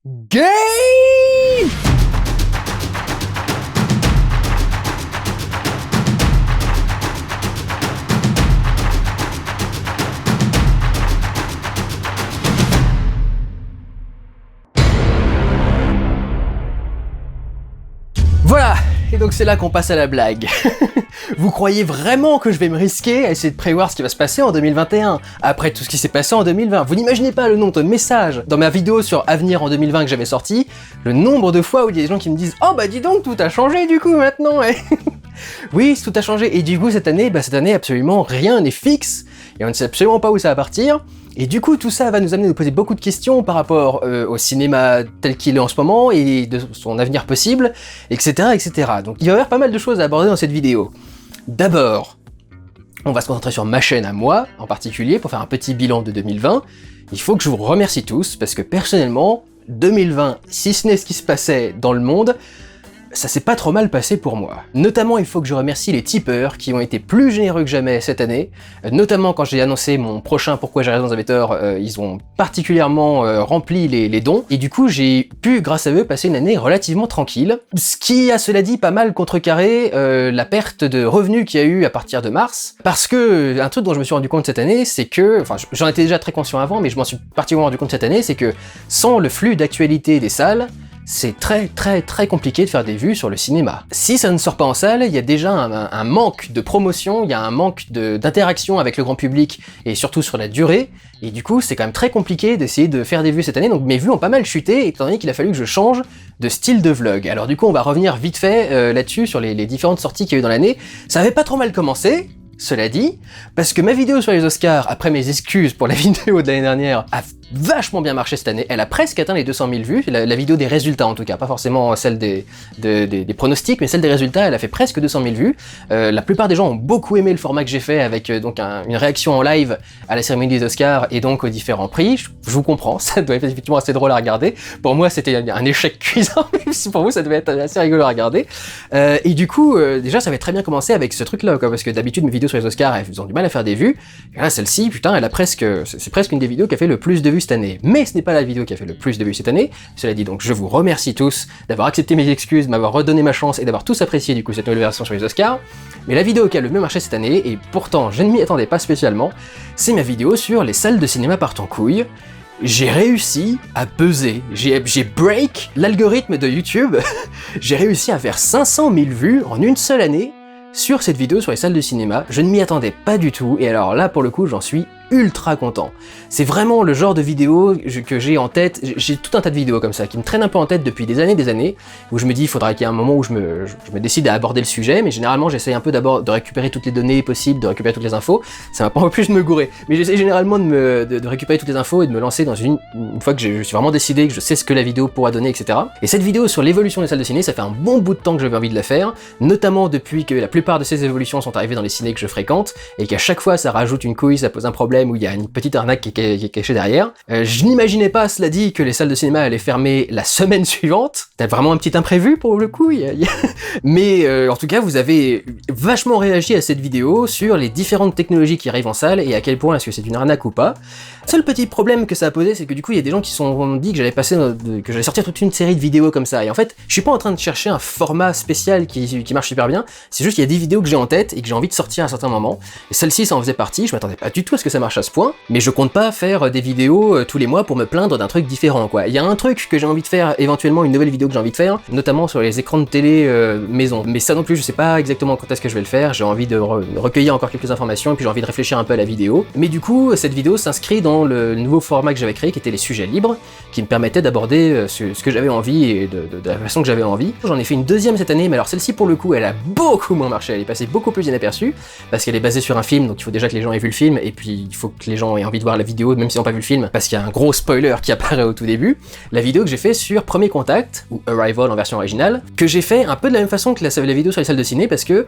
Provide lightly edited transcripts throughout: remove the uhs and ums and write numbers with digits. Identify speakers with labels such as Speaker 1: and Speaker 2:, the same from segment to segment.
Speaker 1: Gay! Voilà, et donc c'est là qu'on passe à la blague. Vous croyez vraiment que je vais me risquer à essayer de prévoir ce qui va se passer en 2021, après tout ce qui s'est passé en 2020? Vous n'imaginez pas le nombre de messages dans ma vidéo sur Avenir en 2020 que j'avais sorti, le nombre de fois où il y a des gens qui me disent « Oh bah dis donc, tout a changé du coup maintenant !» Oui, tout a changé, et du coup cette année absolument rien n'est fixe, et on ne sait absolument pas où ça va partir. Et du coup, tout ça va nous amener à nous poser beaucoup de questions par rapport au cinéma tel qu'il est en ce moment et de son avenir possible, etc., etc. Donc il va y avoir pas mal de choses à aborder dans cette vidéo. D'abord, on va se concentrer sur ma chaîne à moi, en particulier, pour faire un petit bilan de 2020. Il faut que je vous remercie tous, parce que personnellement, 2020, si ce n'est ce qui se passait dans le monde, ça s'est pas trop mal passé pour moi. Notamment, il faut que je remercie les tipeurs qui ont été plus généreux que jamais cette année. Notamment quand j'ai annoncé mon prochain Pourquoi j'ai raison, vous avez tort, ils ont particulièrement rempli les dons. Et du coup, j'ai pu, grâce à eux, passer une année relativement tranquille. Ce qui a, cela dit, pas mal contrecarré la perte de revenus qu'il y a eu à partir de mars. Parce que, un truc dont je me suis rendu compte cette année, c'est que, enfin, j'en étais déjà très conscient avant, mais je m'en suis particulièrement rendu compte cette année, c'est que sans le flux d'actualité des salles, c'est très compliqué de faire des vues sur le cinéma. Si ça ne sort pas en salle, il y a déjà un manque de promotion, il y a un manque d'interaction avec le grand public, et surtout sur la durée, et du coup c'est quand même très compliqué d'essayer de faire des vues cette année, donc mes vues ont pas mal chuté, étant donné qu'il a fallu que je change de style de vlog. Alors du coup on va revenir vite fait là-dessus, sur les différentes sorties qu'il y a eu dans l'année. Ça avait pas trop mal commencé, cela dit, parce que ma vidéo sur les Oscars, après mes excuses pour la vidéo de l'année dernière, a vachement bien marché cette année. Elle a presque atteint les 200 000 vues, la vidéo des résultats en tout cas, pas forcément celle des pronostics, mais celle des résultats, elle a fait presque 200 000 vues. La plupart des gens ont beaucoup aimé le format que j'ai fait avec donc une réaction en live à la cérémonie des Oscars et donc aux différents prix. Je vous comprends, ça doit être effectivement assez drôle à regarder. Pour moi, c'était un échec cuisant, même si pour vous, ça devait être assez rigolo à regarder. Et du coup, déjà, ça avait très bien commencé avec ce truc-là, quoi, parce que d'habitude, mes vidéos sur les Oscars, elles ont du mal à faire des vues. Et là, celle-ci, putain, c'est presque une des vidéos qui a fait le plus de vues cette année. Mais ce n'est pas la vidéo qui a fait le plus de vues cette année. Cela dit, donc, je vous remercie tous d'avoir accepté mes excuses, de m'avoir redonné ma chance et d'avoir tous apprécié, du coup, cette nouvelle version sur les Oscars. Mais la vidéo qui a le mieux marché cette année, et pourtant, je ne m'y attendais pas spécialement, c'est ma vidéo sur les salles de cinéma partent en couille. J'ai réussi à peser, j'ai break l'algorithme de YouTube, j'ai réussi à faire 500 000 vues en une seule année sur cette vidéo sur les salles de cinéma. Je ne m'y attendais pas du tout, et alors là, pour le coup, j'en suis ultra content. C'est vraiment le genre de vidéo que j'ai en tête. J'ai tout un tas de vidéos comme ça qui me traînent un peu en tête depuis des années, où je me dis il faudra qu'il y ait un moment où je me décide à aborder le sujet, mais généralement j'essaye un peu d'abord de récupérer toutes les données possibles, de récupérer toutes les infos. Ça m'a pas en plus de me gourer, mais j'essaie généralement de récupérer toutes les infos et de me lancer dans une fois que je suis vraiment décidé, que je sais ce que la vidéo pourra donner, etc. Et cette vidéo sur l'évolution des salles de ciné, ça fait un bon bout de temps que j'avais envie de la faire, notamment depuis que la plupart de ces évolutions sont arrivées dans les cinés que je fréquente, et qu'à chaque fois ça rajoute une couille, ça pose un problème, où il y a une petite arnaque qui est cachée derrière. Je n'imaginais pas, cela dit, que les salles de cinéma allaient fermer la semaine suivante. T'as vraiment un petit imprévu pour le coup. Mais en tout cas, vous avez vachement réagi à cette vidéo sur les différentes technologies qui arrivent en salle et à quel point est-ce que c'est une arnaque ou pas. Le seul petit problème que ça a posé, c'est que du coup, il y a des gens qui se sont dit que j'allais sortir toute une série de vidéos comme ça. Et en fait, je suis pas en train de chercher un format spécial qui marche super bien. C'est juste qu'il y a des vidéos que j'ai en tête et que j'ai envie de sortir à un certain moment. Et celle-ci, ça en faisait partie. Je m'attendais pas du tout à ce que ça marche à ce point. Mais je compte pas faire des vidéos tous les mois pour me plaindre d'un truc différent, quoi. Il y a un truc que j'ai envie de faire, éventuellement une nouvelle vidéo que j'ai envie de faire, notamment sur les écrans de télé maison. Mais ça non plus, je sais pas exactement quand est-ce que je vais le faire. J'ai envie de recueillir encore quelques informations et puis j'ai envie de réfléchir un peu à la vidéo. Mais du coup, cette vidéo s'inscrit dans le nouveau format que j'avais créé, qui était les sujets libres, qui me permettait d'aborder ce que j'avais envie et de la façon que j'avais envie. J'en ai fait une deuxième cette année, mais alors celle-ci pour le coup, elle a beaucoup moins marché. Elle est passée beaucoup plus inaperçue parce qu'elle est basée sur un film, donc il faut déjà que les gens aient vu le film et puis il faut que les gens aient envie de voir la vidéo, même s'ils n'ont pas vu le film, parce qu'il y a un gros spoiler qui apparaît au tout début. La vidéo que j'ai fait sur Premier Contact, ou Arrival en version originale, que j'ai fait un peu de la même façon que la vidéo sur les salles de ciné, parce que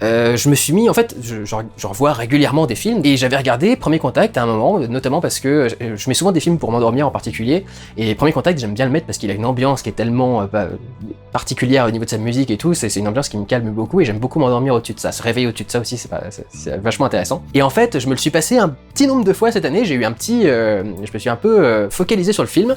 Speaker 1: je me suis mis, en fait, je revois régulièrement des films, et j'avais regardé Premier Contact à un moment, notamment parce que je mets souvent des films pour m'endormir en particulier, et Premier Contact, j'aime bien le mettre parce qu'il a une ambiance qui est tellement particulière au niveau de sa musique et tout, c'est une ambiance qui me calme beaucoup, et j'aime beaucoup m'endormir au-dessus de ça, se réveiller au-dessus de ça aussi, c'est vachement intéressant. Et en fait, je me le suis passé un petit nombre de fois cette année, j'ai eu je me suis un peu focalisé sur le film,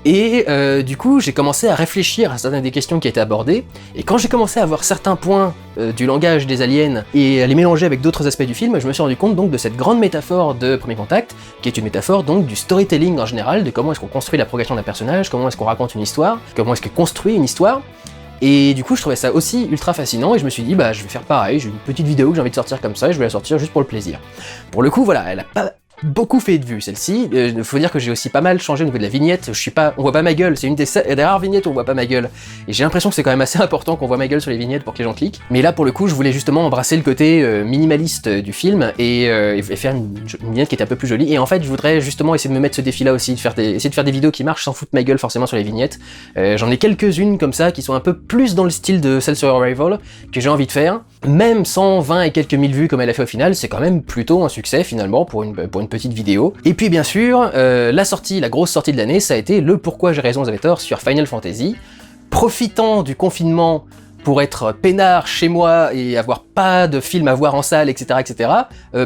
Speaker 1: Et du coup, j'ai commencé à réfléchir à certaines des questions qui étaient abordées, et quand j'ai commencé à voir certains points du langage des aliens et à les mélanger avec d'autres aspects du film, je me suis rendu compte donc de cette grande métaphore de Premier Contact, qui est une métaphore donc du storytelling en général, de comment est-ce qu'on construit la progression d'un personnage, comment est-ce qu'on raconte une histoire, comment est-ce qu'on construit une histoire. Et du coup, je trouvais ça aussi ultra fascinant, et je me suis dit, bah je vais faire pareil, j'ai une petite vidéo que j'ai envie de sortir comme ça, et je vais la sortir juste pour le plaisir. Pour le coup, voilà, elle a pas beaucoup fait de vues, celle-ci. Faut dire que j'ai aussi pas mal changé au niveau de la vignette. On voit pas ma gueule, c'est une des rares vignettes où on voit pas ma gueule. Et j'ai l'impression que c'est quand même assez important qu'on voit ma gueule sur les vignettes pour que les gens cliquent. Mais là, pour le coup, je voulais justement embrasser le côté minimaliste du film et faire une vignette qui était un peu plus jolie. Et en fait, je voudrais justement essayer de me mettre ce défi-là aussi, essayer de faire des vidéos qui marchent sans foutre ma gueule forcément sur les vignettes. J'en ai quelques-unes comme ça qui sont un peu plus dans le style de celle sur Arrival que j'ai envie de faire. Même 120 et quelques mille vues comme elle a fait au final, c'est quand même plutôt un succès finalement pour une petite vidéo. Et puis bien sûr, la grosse sortie de l'année, ça a été le Pourquoi j'ai raison, vous avez tort sur Final Fantasy. Profitant du confinement pour être peinard chez moi et avoir pas de film à voir en salle, etc., etc.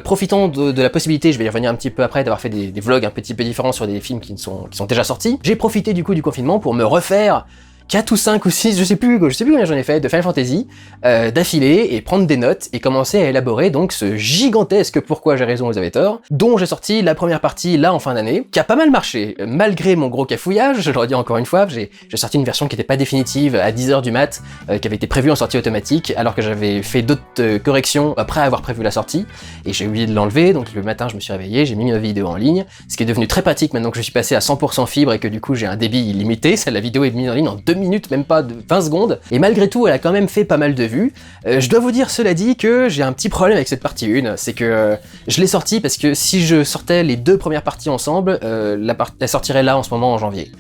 Speaker 1: Profitant de la possibilité, je vais y revenir un petit peu après, d'avoir fait des vlogs un petit peu différents sur des films qui sont déjà sortis. J'ai profité du coup du confinement pour me refaire 4 ou 5 ou 6, je sais plus combien j'en ai fait, de Final Fantasy, d'affilée, et prendre des notes, et commencer à élaborer donc ce gigantesque Pourquoi j'ai raison, vous avez tort, dont j'ai sorti la première partie là en fin d'année, qui a pas mal marché, malgré mon gros cafouillage, je le redis encore une fois, j'ai sorti une version qui était pas définitive à 10h du mat, qui avait été prévue en sortie automatique, alors que j'avais fait d'autres corrections après avoir prévu la sortie, et j'ai oublié de l'enlever, donc le matin je me suis réveillé, j'ai mis ma vidéo en ligne, ce qui est devenu très pratique maintenant que je suis passé à 100% fibre et que du coup j'ai un débit illimité, la vidéo est mise en ligne en 2 minutes, même pas de 20 secondes, et malgré tout elle a quand même fait pas mal de vues. Je dois vous dire cela dit que j'ai un petit problème avec cette partie 1, c'est que je l'ai sortie parce que si je sortais les 2 premières parties ensemble, elle sortirait là en ce moment en janvier.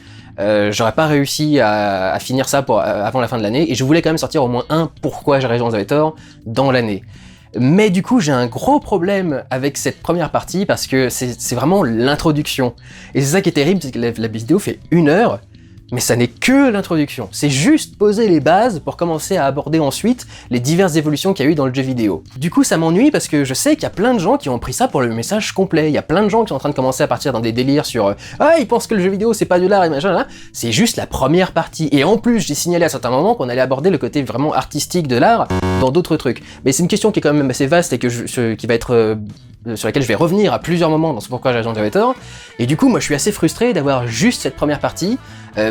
Speaker 1: J'aurais pas réussi à finir ça avant la fin de l'année, et je voulais quand même sortir au moins un Pourquoi j'ai raison, vous avez tort dans l'année. Mais du coup, j'ai un gros problème avec cette première partie parce que c'est vraiment l'introduction. Et c'est ça qui est terrible, c'est que la vidéo fait 1 heure, mais ça n'est que l'introduction. C'est juste poser les bases pour commencer à aborder ensuite les diverses évolutions qu'il y a eu dans le jeu vidéo. Du coup, ça m'ennuie parce que je sais qu'il y a plein de gens qui ont pris ça pour le message complet. Il y a plein de gens qui sont en train de commencer à partir dans des délires sur ah, ils pensent que le jeu vidéo c'est pas de l'art et machin là. C'est juste la première partie. Et en plus, j'ai signalé à certains moments qu'on allait aborder le côté vraiment artistique de l'art dans d'autres trucs. Mais c'est une question qui est quand même assez vaste et qui va être sur laquelle je vais revenir à plusieurs moments dans ce Pourquoi j'ai raison, vous avez tort. Et du coup, moi je suis assez frustré d'avoir juste cette première partie.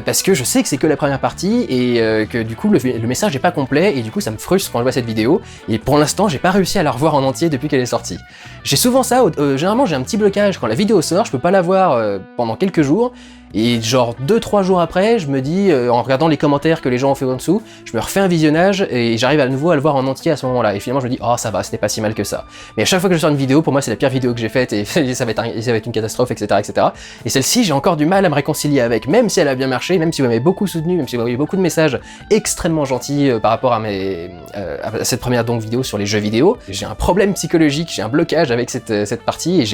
Speaker 1: Parce que je sais que c'est que la première partie et que du coup le message n'est pas complet, et du coup ça me frustre quand je vois cette vidéo, et pour l'instant j'ai pas réussi à la revoir en entier depuis qu'elle est sortie. J'ai souvent ça, généralement j'ai un petit blocage quand la vidéo sort, je peux pas la voir pendant quelques jours, et genre 2-3 jours après, je me dis, en regardant les commentaires que les gens ont fait en dessous, je me refais un visionnage et j'arrive à nouveau à le voir en entier à ce moment-là, et finalement je me dis, oh ça va, c'était pas si mal que ça. Mais à chaque fois que je sors une vidéo, pour moi c'est la pire vidéo que j'ai faite, et ça va être une catastrophe, etc., etc. Et celle-ci, j'ai encore du mal à me réconcilier avec, même si elle a bien marché, même si vous m'avez beaucoup soutenu, même si vous avez eu beaucoup de messages extrêmement gentils par rapport à cette première vidéo sur les jeux vidéo. J'ai un problème psychologique, j'ai un blocage avec cette partie, et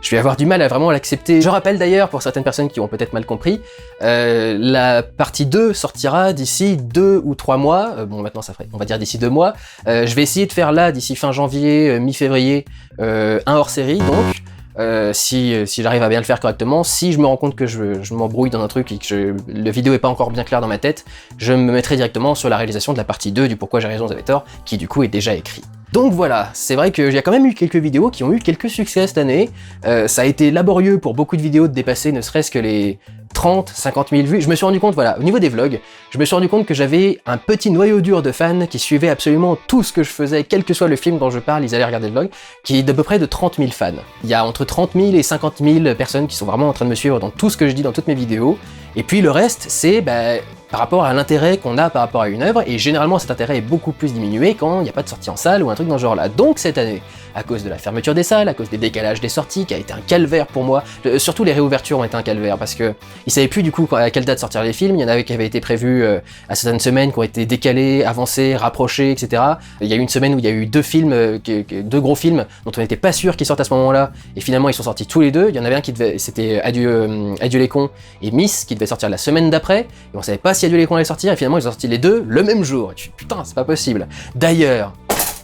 Speaker 1: je vais avoir du mal à vraiment l'accepter. Je rappelle d'ailleurs, pour certaines personnes qui ont peut-être mal compris, la partie 2 sortira d'ici 2 ou 3 mois, bon maintenant ça ferait, on va dire d'ici 2 mois, je vais essayer de faire là, d'ici fin janvier, mi-février, un hors-série donc, si j'arrive à bien le faire correctement. Si je me rends compte que je m'embrouille dans un truc et que la vidéo est pas encore bien claire dans ma tête, je me mettrai directement sur la réalisation de la partie 2 du Pourquoi j'ai raison, vous avez tort, qui du coup est déjà écrit. Donc voilà, c'est vrai qu'il y a quand même eu quelques vidéos qui ont eu quelques succès cette année. Ça a été laborieux pour beaucoup de vidéos de dépasser ne serait-ce que les 30, 50 000 vues. Je me suis rendu compte, voilà, au niveau des vlogs, je me suis rendu compte que j'avais un petit noyau dur de fans qui suivaient absolument tout ce que je faisais, quel que soit le film dont je parle, ils allaient regarder le vlog, qui est d'à peu près de 30 000 fans. Il y a entre 30 000 et 50 000 personnes qui sont vraiment en train de me suivre dans tout ce que je dis dans toutes mes vidéos. Et puis le reste, c'est par rapport à l'intérêt qu'on a par rapport à une œuvre, et généralement cet intérêt est beaucoup plus diminué quand il n'y a pas de sortie en salle ou un truc dans ce genre-là. Donc cette année, à cause de la fermeture des salles, à cause des décalages des sorties, qui a été un calvaire pour moi, surtout les réouvertures ont été un calvaire, parce que ils savaient plus du coup à quelle date sortir les films, il y en avait qui avaient été prévus à certaines semaines, qui ont été décalés, avancés, rapprochés, etc. Il y a eu une semaine où il y a eu 2 films, 2 gros films, dont on n'était pas sûr qu'ils sortent à ce moment-là, et finalement ils sont sortis tous les 2, il y en avait un qui c'était Adieu les cons, et Miss, qui devait sortir la semaine d'après, et on savait pas si Adieu les cons allait sortir, et finalement ils ont sorti les 2 le même jour. Putain, c'est pas possible. D'ailleurs,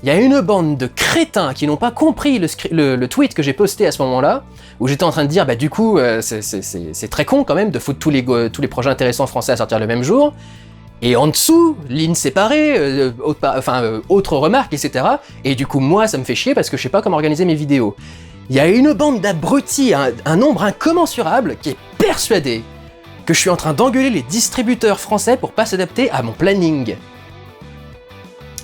Speaker 1: il y a une bande de crétins qui n'ont pas compris le tweet que j'ai posté à ce moment-là, où j'étais en train de dire, bah du coup, c'est très con quand même de foutre tous les projets intéressants français à sortir le même jour. Et en dessous, lignes séparées, autres remarques, etc. Et du coup, moi, ça me fait chier parce que je sais pas comment organiser mes vidéos. Il y a une bande d'abrutis, un nombre incommensurable, qui est persuadé que je suis en train d'engueuler les distributeurs français pour pas s'adapter à mon planning.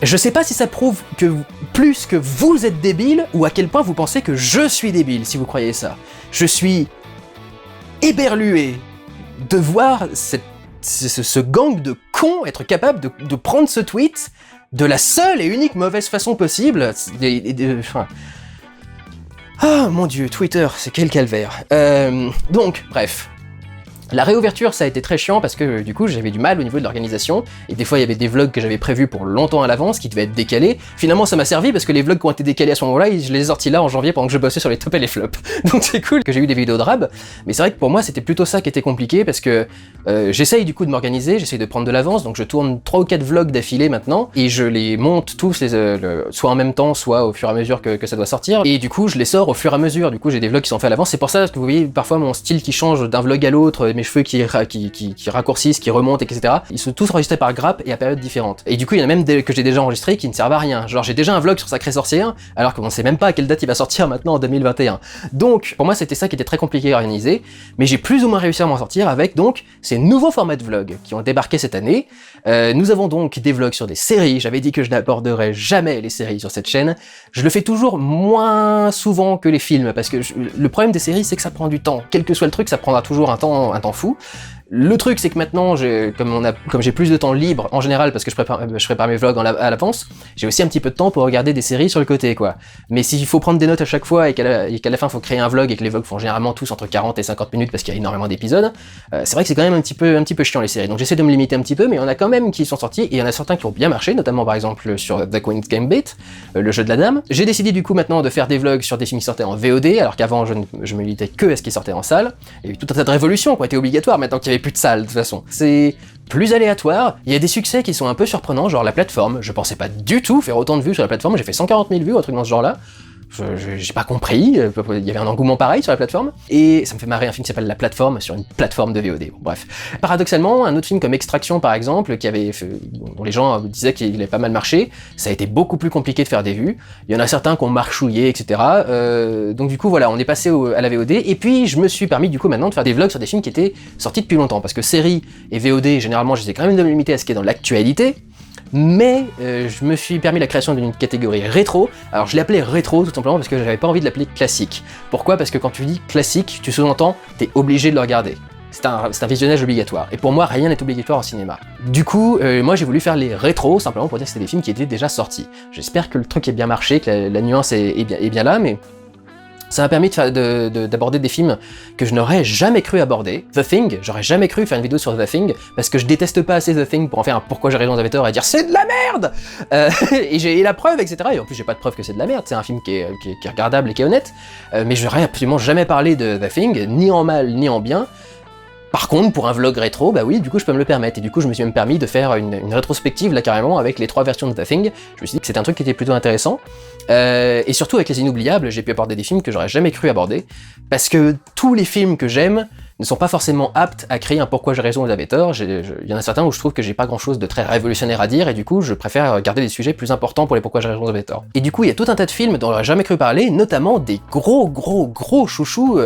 Speaker 1: Je sais pas si ça prouve que plus que vous êtes débile ou à quel point vous pensez que je suis débile, si vous croyez ça. Je suis éberlué de voir ce gang de cons être capable de prendre ce tweet de la seule et unique mauvaise façon possible. Ah mon dieu, Twitter, c'est quel calvaire. Donc, bref. La réouverture, ça a été très chiant parce que du coup j'avais du mal au niveau de l'organisation et des fois il y avait des vlogs que j'avais prévus pour longtemps à l'avance qui devaient être décalés. Finalement ça m'a servi parce que les vlogs qui ont été décalés à ce moment-là, je les ai sortis là en janvier pendant que je bossais sur les tops et les flops. Donc c'est cool que j'ai eu des vidéos de rab, mais c'est vrai que pour moi c'était plutôt ça qui était compliqué parce que j'essaye du coup de m'organiser, j'essaye de prendre de l'avance, donc je tourne 3 ou 4 vlogs d'affilée maintenant et je les monte tous soit en même temps, soit au fur et à mesure que ça doit sortir et du coup je les sors au fur et à mesure. Du coup j'ai des vlogs qui sont faits à l'avance, c'est pour ça que vous voyez parfois mon style qui change d'un vlog à l'autre, mes cheveux qui raccourcissent, qui remontent, etc. Ils sont tous enregistrés par grappe et à périodes différentes. Et du coup, il y en a même que j'ai déjà enregistrés qui ne servent à rien. Genre, j'ai déjà un vlog sur Sacrée Sorcière, alors qu'on ne sait même pas à quelle date il va sortir maintenant en 2021. Donc, pour moi, c'était ça qui était très compliqué à organiser, mais j'ai plus ou moins réussi à m'en sortir avec donc ces nouveaux formats de vlogs qui ont débarqué cette année. Nous avons donc des vlogs sur des séries. J'avais dit que je n'aborderais jamais les séries sur cette chaîne. Je le fais toujours moins souvent que les films, parce que le problème des séries, c'est que ça prend du temps. Quel que soit le truc, ça prendra toujours un temps fou. Le truc, c'est que maintenant, comme j'ai plus de temps libre, en général, parce que je prépare mes vlogs à l'avance, j'ai aussi un petit peu de temps pour regarder des séries sur le côté, quoi. Mais s'il faut prendre des notes à chaque fois et qu'à la fin, il faut créer un vlog et que les vlogs font généralement tous entre 40 et 50 minutes parce qu'il y a énormément d'épisodes, c'est vrai que c'est quand même un petit peu chiant, les séries. Donc j'essaie de me limiter un petit peu, mais il y en a quand même qui sont sortis, et il y en a certains qui ont bien marché, notamment par exemple sur The Queen's Gambit, le jeu de la dame. J'ai décidé du coup maintenant de faire des vlogs sur des films qui sortaient en VOD, alors qu'avant, je me limitais que à ce qui sortait en salle. Il y a eu tout un tas de révolutions qui ont été obligatoires maintenant qu'il y avait plus de salles, de toute façon. C'est plus aléatoire, il y a des succès qui sont un peu surprenants, genre la plateforme. Je pensais pas du tout faire autant de vues sur la plateforme, j'ai fait 140 000 vues, un truc dans ce genre-là. J'ai pas compris, il y avait un engouement pareil sur la plateforme, et ça me fait marrer un film qui s'appelle La Plateforme sur une plateforme de VOD. Bon, bref. Paradoxalement, un autre film comme Extraction par exemple, dont les gens disaient qu'il avait pas mal marché, ça a été beaucoup plus compliqué de faire des vues. Il y en a certains qui ont marchouillé, etc. Donc du coup voilà, on est passé à la VOD, et puis je me suis permis du coup maintenant de faire des vlogs sur des films qui étaient sortis depuis longtemps, parce que séries et VOD, généralement j'essaie quand même de me limiter à ce qui est dans l'actualité. Mais je me suis permis la création d'une catégorie rétro. Alors je l'ai appelée rétro tout simplement parce que j'avais pas envie de l'appeler classique. Pourquoi ? Parce que quand tu dis classique, tu sous-entends, t'es obligé de le regarder. C'est un visionnage obligatoire. Et pour moi, rien n'est obligatoire en cinéma. Du coup, moi j'ai voulu faire les rétros, simplement pour dire que c'était des films qui étaient déjà sortis. J'espère que le truc est bien marché, que la nuance est bien là, mais ça m'a permis d'aborder des films que je n'aurais jamais cru aborder. The Thing, j'aurais jamais cru faire une vidéo sur The Thing, parce que je déteste pas assez The Thing pour en faire un pourquoi j'ai raison, j'avais tort, et dire c'est de la merde et j'ai la preuve, etc. Et en plus j'ai pas de preuve que c'est de la merde, c'est un film qui est regardable et qui est honnête, mais j'aurais absolument jamais parlé de The Thing, ni en mal ni en bien. Par contre, pour un vlog rétro, bah oui, du coup je peux me le permettre, et du coup je me suis même permis de faire une rétrospective là carrément avec les 3 versions de The Thing. Je me suis dit que c'était un truc qui était plutôt intéressant, et surtout avec les inoubliables, j'ai pu aborder des films que j'aurais jamais cru aborder, parce que tous les films que j'aime ne sont pas forcément aptes à créer un pourquoi j'ai raison ou j'avais tort. Il y en a certains où je trouve que j'ai pas grand chose de très révolutionnaire à dire, et du coup je préfère garder des sujets plus importants pour les pourquoi j'ai raison ou j'avais tort. Et du coup il y a tout un tas de films dont j'aurais jamais cru parler, notamment des gros chouchous,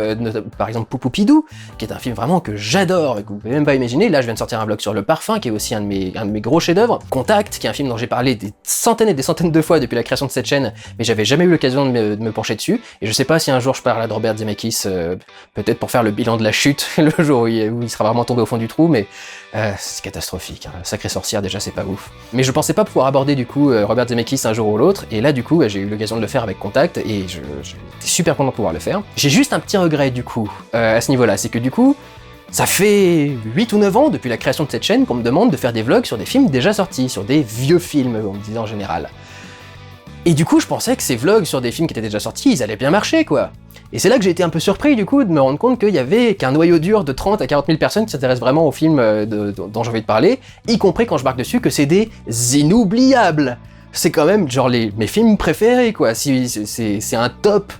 Speaker 1: par exemple Poupoupidou, qui est un film vraiment que j'adore et que vous pouvez même pas imaginer. Là je viens de sortir un vlog sur Le Parfum, qui est aussi un de mes gros chefs-d'œuvre. Contact, qui est un film dont j'ai parlé des centaines et des centaines de fois depuis la création de cette chaîne, mais j'avais jamais eu l'occasion de me pencher dessus, et je sais pas si un jour je parle de Robert Zemeckis, peut-être pour faire le bilan de la chute, le jour où il sera vraiment tombé au fond du trou, mais c'est catastrophique, hein. Sacrée Sorcière déjà c'est pas ouf. Mais je pensais pas pouvoir aborder du coup Robert Zemeckis un jour ou l'autre, et là du coup j'ai eu l'occasion de le faire avec Contact, et j'étais super content de pouvoir le faire. J'ai juste un petit regret du coup à ce niveau-là, c'est que du coup ça fait 8 ou 9 ans depuis la création de cette chaîne qu'on me demande de faire des vlogs sur des films déjà sortis, sur des vieux films on me disait en général. Et du coup je pensais que ces vlogs sur des films qui étaient déjà sortis, ils allaient bien marcher quoi. Et c'est là que j'ai été un peu surpris du coup de me rendre compte qu'il y avait qu'un noyau dur de 30 à 40 000 personnes qui s'intéressent vraiment aux films dont j'ai envie de parler, y compris quand je marque dessus que c'est des inoubliables. c'est quand même genre mes films préférés, quoi. C'est un top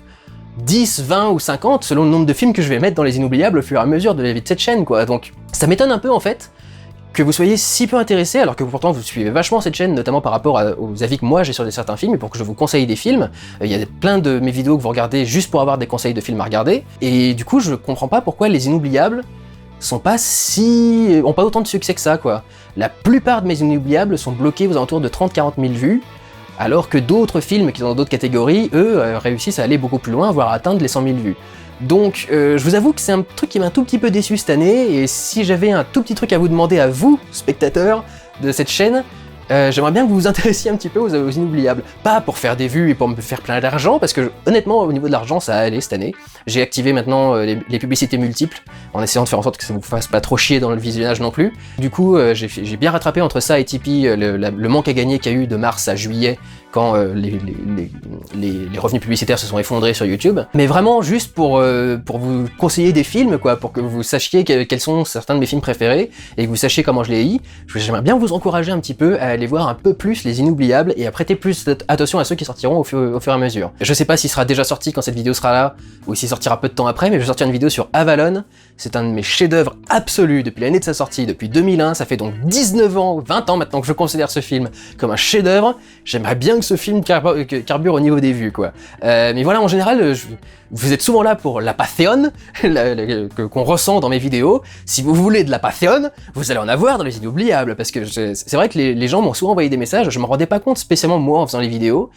Speaker 1: 10, 20 ou 50 selon le nombre de films que je vais mettre dans les inoubliables au fur et à mesure de la vie de cette chaîne, quoi. Donc ça m'étonne un peu en fait que vous soyez si peu intéressé, alors que pourtant vous suivez vachement cette chaîne, notamment par rapport aux avis que moi j'ai sur certains films, et pour que je vous conseille des films. Il y a plein de mes vidéos que vous regardez juste pour avoir des conseils de films à regarder, et du coup je comprends pas pourquoi les inoubliables ont pas autant de succès que ça, quoi. La plupart de mes inoubliables sont bloqués aux alentours de 30-40 000 vues, alors que d'autres films qui sont dans d'autres catégories, eux, réussissent à aller beaucoup plus loin, voire à atteindre les 100 000 vues. Donc je vous avoue que c'est un truc qui m'a un tout petit peu déçu cette année, et si j'avais un tout petit truc à vous demander à vous, spectateurs de cette chaîne, j'aimerais bien que vous vous intéressiez un petit peu aux inoubliables. Pas pour faire des vues et pour me faire plein d'argent, parce que honnêtement au niveau de l'argent ça a allé cette année. J'ai activé maintenant les publicités multiples, en essayant de faire en sorte que ça vous fasse pas trop chier dans le visionnage non plus. Du coup j'ai bien rattrapé entre ça et Tipeee le manque à gagner qu'il y a eu de mars à juillet, quand les revenus publicitaires se sont effondrés sur YouTube. Mais vraiment juste pour vous conseiller des films, quoi, pour que vous sachiez quels sont certains de mes films préférés, et que vous sachiez comment je les haïs. J'aimerais bien vous encourager un petit peu à aller voir un peu plus les inoubliables, et à prêter plus attention à ceux qui sortiront au fur et à mesure. Je sais pas s'il sera déjà sorti quand cette vidéo sera là, ou s'il sortira peu de temps après, mais je vais sortir une vidéo sur Avalon. C'est un de mes chefs-d'œuvre absolus depuis l'année de sa sortie, depuis 2001, ça fait donc 19 ans, 20 ans maintenant que je considère ce film comme un chef-d'œuvre. J'aimerais bien que ce film carbure au niveau des vues, quoi. Mais voilà, en général, vous êtes souvent là pour la passion qu'on ressent dans mes vidéos. Si vous voulez de la passion, vous allez en avoir dans les inoubliables, parce que c'est vrai que les gens m'ont souvent envoyé des messages, je m'en rendais pas compte spécialement moi en faisant les vidéos,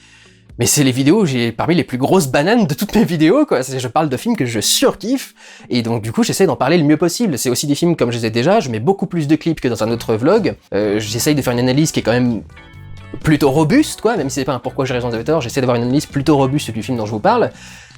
Speaker 1: mais c'est les vidéos où j'ai parmi les plus grosses bananes de toutes mes vidéos, quoi. Je parle de films que je surkiffe, et donc du coup j'essaie d'en parler le mieux possible. C'est aussi des films comme je les ai déjà, je mets beaucoup plus de clips que dans un autre vlog, j'essaye de faire une analyse qui est quand même plutôt robuste, quoi, même si c'est pas un pourquoi j'ai raison de tort, j'essaie d'avoir une analyse plutôt robuste du film dont je vous parle.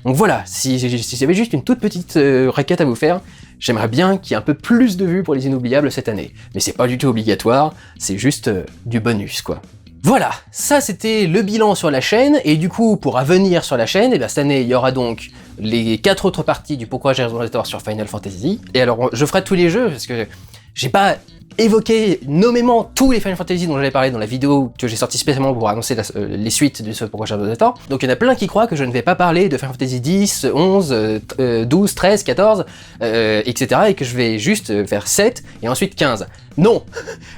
Speaker 1: Donc voilà, si j'avais juste une toute petite requête à vous faire, j'aimerais bien qu'il y ait un peu plus de vues pour les inoubliables cette année. Mais c'est pas du tout obligatoire, c'est juste du bonus, quoi. Voilà, ça c'était le bilan sur la chaîne, et du coup, pour venir sur la chaîne, et bien cette année, il y aura donc les 4 autres parties du pourquoi j'ai raison de tort sur Final Fantasy. Et alors, je ferai tous les jeux, parce que j'ai pas évoqué nommément tous les Final Fantasy dont j'avais parlé dans la vidéo que j'ai sortie spécialement pour annoncer les suites de ce pourquoi j'ai raison de tort. Donc il y en a plein qui croient que je ne vais pas parler de Final Fantasy 10, 11, 12, 13, 14, etc. et que je vais juste faire 7 et ensuite 15. Non.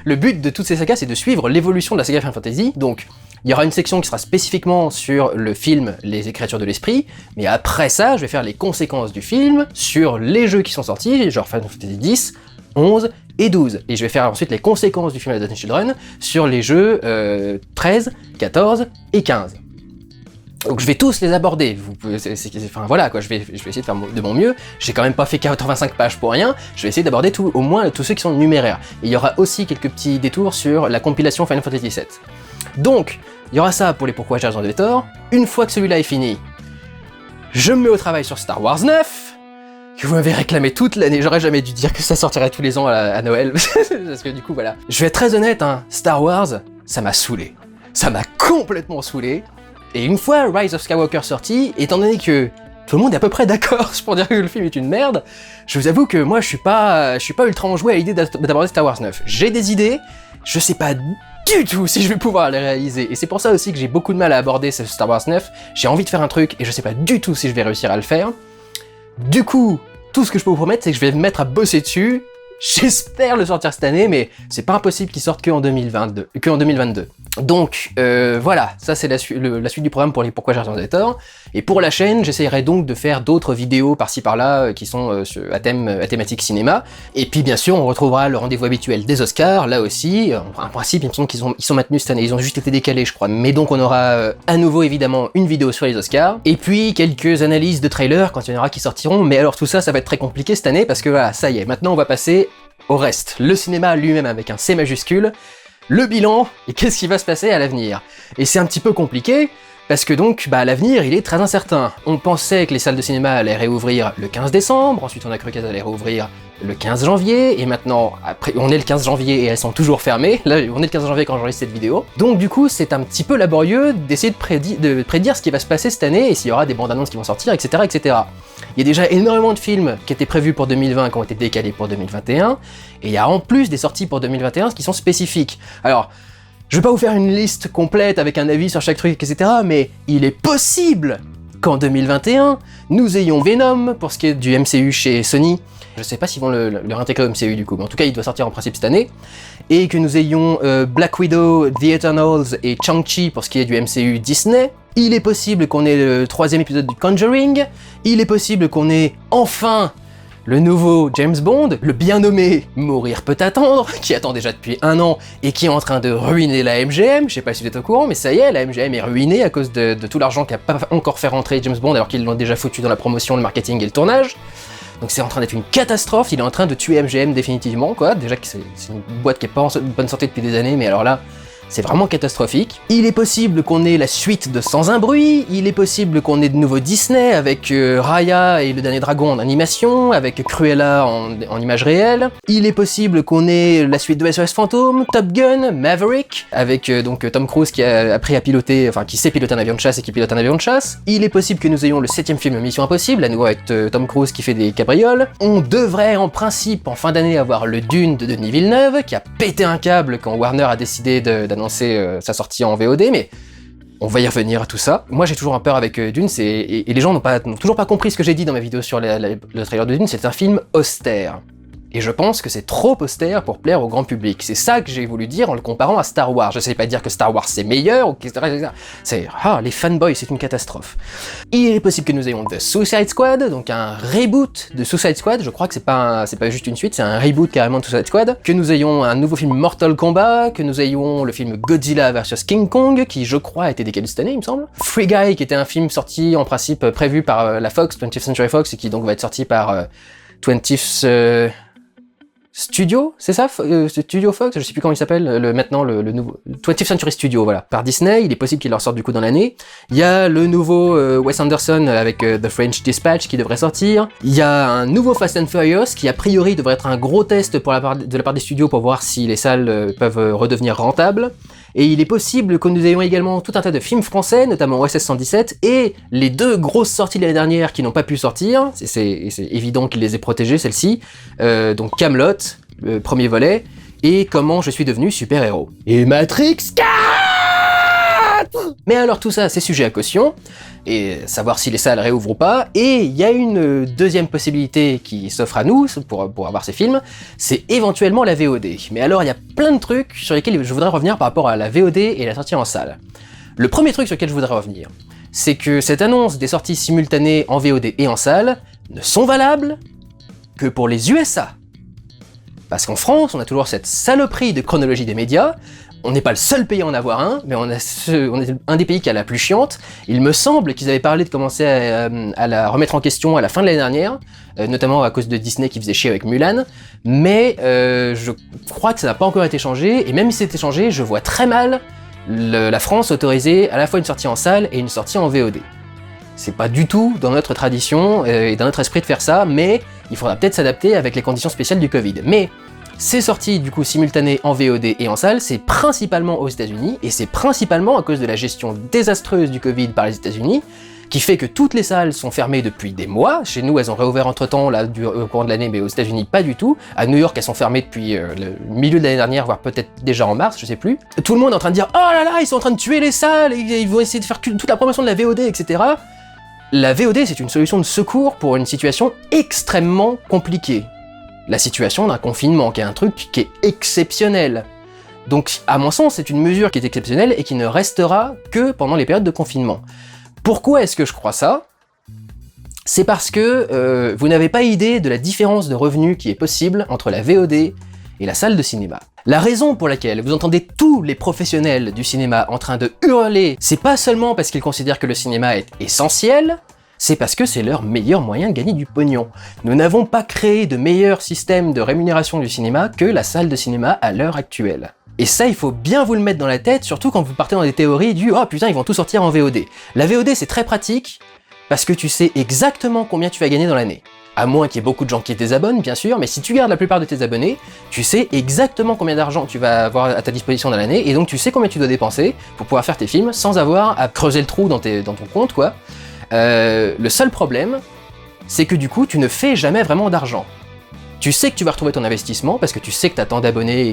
Speaker 1: Le but de toutes ces sagas, c'est de suivre l'évolution de la saga Final Fantasy, donc il y aura une section qui sera spécifiquement sur le film Les Écritures de l'Esprit, mais après ça, je vais faire les conséquences du film sur les jeux qui sont sortis, genre Final Fantasy 10, 11 et 12. Et je vais faire ensuite les conséquences du film Advent Children sur les jeux 13, 14 et 15. Donc je vais tous les aborder, enfin voilà quoi, je vais essayer de faire de mon mieux, j'ai quand même pas fait 85 pages pour rien, je vais essayer d'aborder au moins tous ceux qui sont numéraires. Et il y aura aussi quelques petits détours sur la compilation Final Fantasy VII. Donc, il y aura ça pour les pourquoi j'ai raison de tort. Une fois que celui-là est fini, je me mets au travail sur Star Wars 9, que vous m'avez réclamé toute l'année, j'aurais jamais dû dire que ça sortirait tous les ans à Noël, parce que du coup voilà. Je vais être très honnête, hein, Star Wars, ça m'a saoulé. Ça m'a complètement saoulé. Et une fois Rise of Skywalker sorti, étant donné que tout le monde est à peu près d'accord pour dire que le film est une merde, je vous avoue que moi je suis pas ultra enjoué à l'idée d'aborder Star Wars 9. J'ai des idées, je sais pas du tout si je vais pouvoir les réaliser, et c'est pour ça aussi que j'ai beaucoup de mal à aborder ce Star Wars 9, j'ai envie de faire un truc et je sais pas du tout si je vais réussir à le faire. Du coup, tout ce que je peux vous promettre, c'est que je vais me mettre à bosser dessus. J'espère le sortir cette année, mais c'est pas impossible qu'il sorte qu'en 2022. Donc voilà, ça c'est la suite du programme pour les pourquoi j'ai raison de tort. Et pour la chaîne, j'essayerai donc de faire d'autres vidéos par-ci par-là qui sont à thématique cinéma. Et puis bien sûr, on retrouvera le rendez-vous habituel des Oscars, là aussi. En principe, il me semble qu'ils sont maintenus cette année, ils ont juste été décalés je crois. Mais donc on aura à nouveau évidemment une vidéo sur les Oscars. Et puis quelques analyses de trailers quand il y en aura qui sortiront. Mais alors tout ça, ça va être très compliqué cette année parce que voilà, ça y est, maintenant on va passer au reste. Le cinéma lui-même avec un C majuscule. Le bilan, et qu'est-ce qui va se passer à l'avenir. Et c'est un petit peu compliqué, parce que donc, l'avenir, il est très incertain. On pensait que les salles de cinéma allaient réouvrir le 15 décembre, ensuite on a cru qu'elles allaient réouvrir le 15 janvier, et maintenant, après, on est le 15 janvier et elles sont toujours fermées. Là, on est le 15 janvier quand j'enregistre cette vidéo. Donc du coup, c'est un petit peu laborieux d'essayer de prédire ce qui va se passer cette année, et s'il y aura des bandes annonces qui vont sortir, etc., etc. Il y a déjà énormément de films qui étaient prévus pour 2020 qui ont été décalés pour 2021, et il y a en plus des sorties pour 2021 qui sont spécifiques. Alors, Je vais pas vous faire une liste complète avec un avis sur chaque truc, etc., mais il est possible qu'en 2021, nous ayons Venom pour ce qui est du MCU chez Sony. Je sais pas s'ils vont le réintégrer au MCU du coup, mais en tout cas il doit sortir en principe cette année. Et que nous ayons Black Widow, The Eternals et Shang-Chi pour ce qui est du MCU Disney. Il est possible qu'on ait le 3e épisode du Conjuring. Il est possible qu'on ait enfin le nouveau James Bond, le bien nommé Mourir peut attendre, qui attend déjà depuis 1 an et qui est en train de ruiner la MGM. Je sais pas si vous êtes au courant, mais ça y est, la MGM est ruinée à cause de tout l'argent qu'a pas encore fait rentrer James Bond alors qu'ils l'ont déjà foutu dans la promotion, le marketing et le tournage. Donc c'est en train d'être une catastrophe, il est en train de tuer MGM définitivement, quoi. Déjà que c'est une boîte qui est pas en bonne santé depuis des années, mais alors là, c'est vraiment catastrophique. Il est possible qu'on ait la suite de Sans un bruit, il est possible qu'on ait de nouveau Disney avec Raya et le dernier dragon en animation, avec Cruella en image réelle. Il est possible qu'on ait la suite de SOS Fantôme, Top Gun, Maverick, avec donc Tom Cruise qui a appris à piloter, enfin qui sait piloter un avion de chasse et qui pilote un avion de chasse. Il est possible que nous ayons le 7e film Mission Impossible, à nouveau avec Tom Cruise qui fait des cabrioles. On devrait en principe en fin d'année avoir le Dune de Denis Villeneuve, qui a pété un câble quand Warner a décidé d'annoncer sa sortie en VOD, mais on va y revenir à tout ça. Moi j'ai toujours un peur avec Dune, et les gens n'ont toujours pas compris ce que j'ai dit dans ma vidéo sur le trailer de Dune, c'est un film austère. Et je pense que c'est trop austère pour plaire au grand public. C'est ça que j'ai voulu dire en le comparant à Star Wars. Je sais pas dire que Star Wars c'est meilleur, etc. C'est, les fanboys, c'est une catastrophe. Il est possible que nous ayons The Suicide Squad, donc un reboot de Suicide Squad. Je crois que c'est pas juste une suite, c'est un reboot carrément de Suicide Squad. Que nous ayons un nouveau film Mortal Kombat, que nous ayons le film Godzilla vs King Kong, qui je crois a été décalé cette année, il me semble. Free Guy, qui était un film sorti en principe prévu par la Fox, 20th Century Fox, et qui donc va être sorti par 20th Studio, c'est ça, Studio Fox, je sais plus comment il s'appelle, maintenant le nouveau 20th Century Studio, voilà, par Disney. Il est possible qu'il leur sorte du coup dans l'année. Il y a le nouveau Wes Anderson avec The French Dispatch qui devrait sortir. Il y a un nouveau Fast and Furious qui a priori devrait être un gros test de la part des studios pour voir si les salles peuvent redevenir rentables. Et il est possible que nous ayons également tout un tas de films français, notamment OSS 117, et les 2 grosses sorties de l'année dernière qui n'ont pas pu sortir, c'est évident qu'il les ait protégées, celles-ci, donc Kaamelott, le premier volet, et Comment je suis devenu super-héros. Et Matrix 4 ! Mais alors tout ça, c'est sujet à caution, et savoir si les salles réouvrent ou pas, et il y a une deuxième possibilité qui s'offre à nous pour avoir ces films, c'est éventuellement la VOD. Mais alors il y a plein de trucs sur lesquels je voudrais revenir par rapport à la VOD et la sortie en salle. Le premier truc sur lequel je voudrais revenir, c'est que cette annonce des sorties simultanées en VOD et en salle ne sont valables que pour les USA. Parce qu'en France, on a toujours cette saloperie de chronologie des médias. On n'est pas le seul pays à en avoir un, mais on est un des pays qui a la plus chiante. Il me semble qu'ils avaient parlé de commencer à la remettre en question à la fin de l'année dernière, notamment à cause de Disney qui faisait chier avec Mulan, mais je crois que ça n'a pas encore été changé, et même si c'était changé, je vois très mal la France autoriser à la fois une sortie en salle et une sortie en VOD. C'est pas du tout dans notre tradition et dans notre esprit de faire ça, mais il faudra peut-être s'adapter avec les conditions spéciales du Covid. Mais ces sorties du coup simultanées en VOD et en salle, c'est principalement aux États-Unis, et c'est principalement à cause de la gestion désastreuse du Covid par les États-Unis, qui fait que toutes les salles sont fermées depuis des mois. Chez nous, elles ont réouvert entre-temps là, au courant de l'année, mais aux États-Unis, pas du tout. À New York, elles sont fermées depuis le milieu de l'année dernière, voire peut-être déjà en mars, je sais plus. Tout le monde est en train de dire « Oh là là, ils sont en train de tuer les salles, et ils vont essayer de faire toute la promotion de la VOD, etc. » La VOD, c'est une solution de secours pour une situation extrêmement compliquée. La situation d'un confinement, qui est un truc qui est exceptionnel. Donc, à mon sens, c'est une mesure qui est exceptionnelle et qui ne restera que pendant les périodes de confinement. Pourquoi est-ce que je crois ça ? C'est parce que vous n'avez pas idée de la différence de revenus qui est possible entre la VOD et la salle de cinéma. La raison pour laquelle vous entendez tous les professionnels du cinéma en train de hurler, c'est pas seulement parce qu'ils considèrent que le cinéma est essentiel, c'est parce que c'est leur meilleur moyen de gagner du pognon. Nous n'avons pas créé de meilleur système de rémunération du cinéma que la salle de cinéma à l'heure actuelle. Et ça, il faut bien vous le mettre dans la tête, surtout quand vous partez dans des théories du « Oh putain, ils vont tout sortir en VOD ». La VOD, c'est très pratique, parce que tu sais exactement combien tu vas gagner dans l'année. À moins qu'il y ait beaucoup de gens qui te désabonnent, bien sûr, mais si tu gardes la plupart de tes abonnés, tu sais exactement combien d'argent tu vas avoir à ta disposition dans l'année, et donc tu sais combien tu dois dépenser pour pouvoir faire tes films sans avoir à creuser le trou dans ton compte, quoi. Le seul problème, c'est que du coup, tu ne fais jamais vraiment d'argent. Tu sais que tu vas retrouver ton investissement parce que tu sais que t'as tant d'abonnés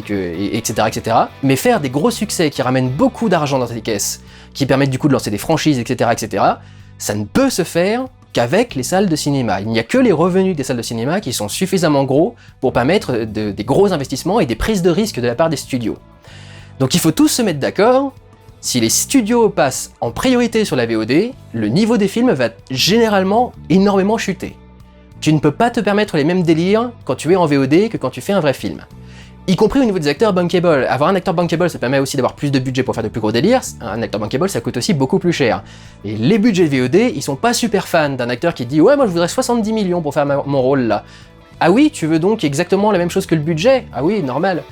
Speaker 1: etc., etc. Mais faire des gros succès qui ramènent beaucoup d'argent dans tes caisses, qui permettent du coup de lancer des franchises, etc., etc., ça ne peut se faire qu'avec les salles de cinéma. Il n'y a que les revenus des salles de cinéma qui sont suffisamment gros pour permettre des gros investissements et des prises de risques de la part des studios. Donc il faut tous se mettre d'accord, si les studios passent en priorité sur la VOD, le niveau des films va généralement énormément chuter. Tu ne peux pas te permettre les mêmes délires quand tu es en VOD que quand tu fais un vrai film. Y compris au niveau des acteurs bankable. Avoir un acteur bankable, ça permet aussi d'avoir plus de budget pour faire de plus gros délires. Un acteur bankable, ça coûte aussi beaucoup plus cher. Et les budgets VOD, ils sont pas super fans d'un acteur qui dit « Ouais, moi je voudrais 70 millions pour faire mon rôle là. » Ah oui, tu veux donc exactement la même chose que le budget? Ah oui, normal.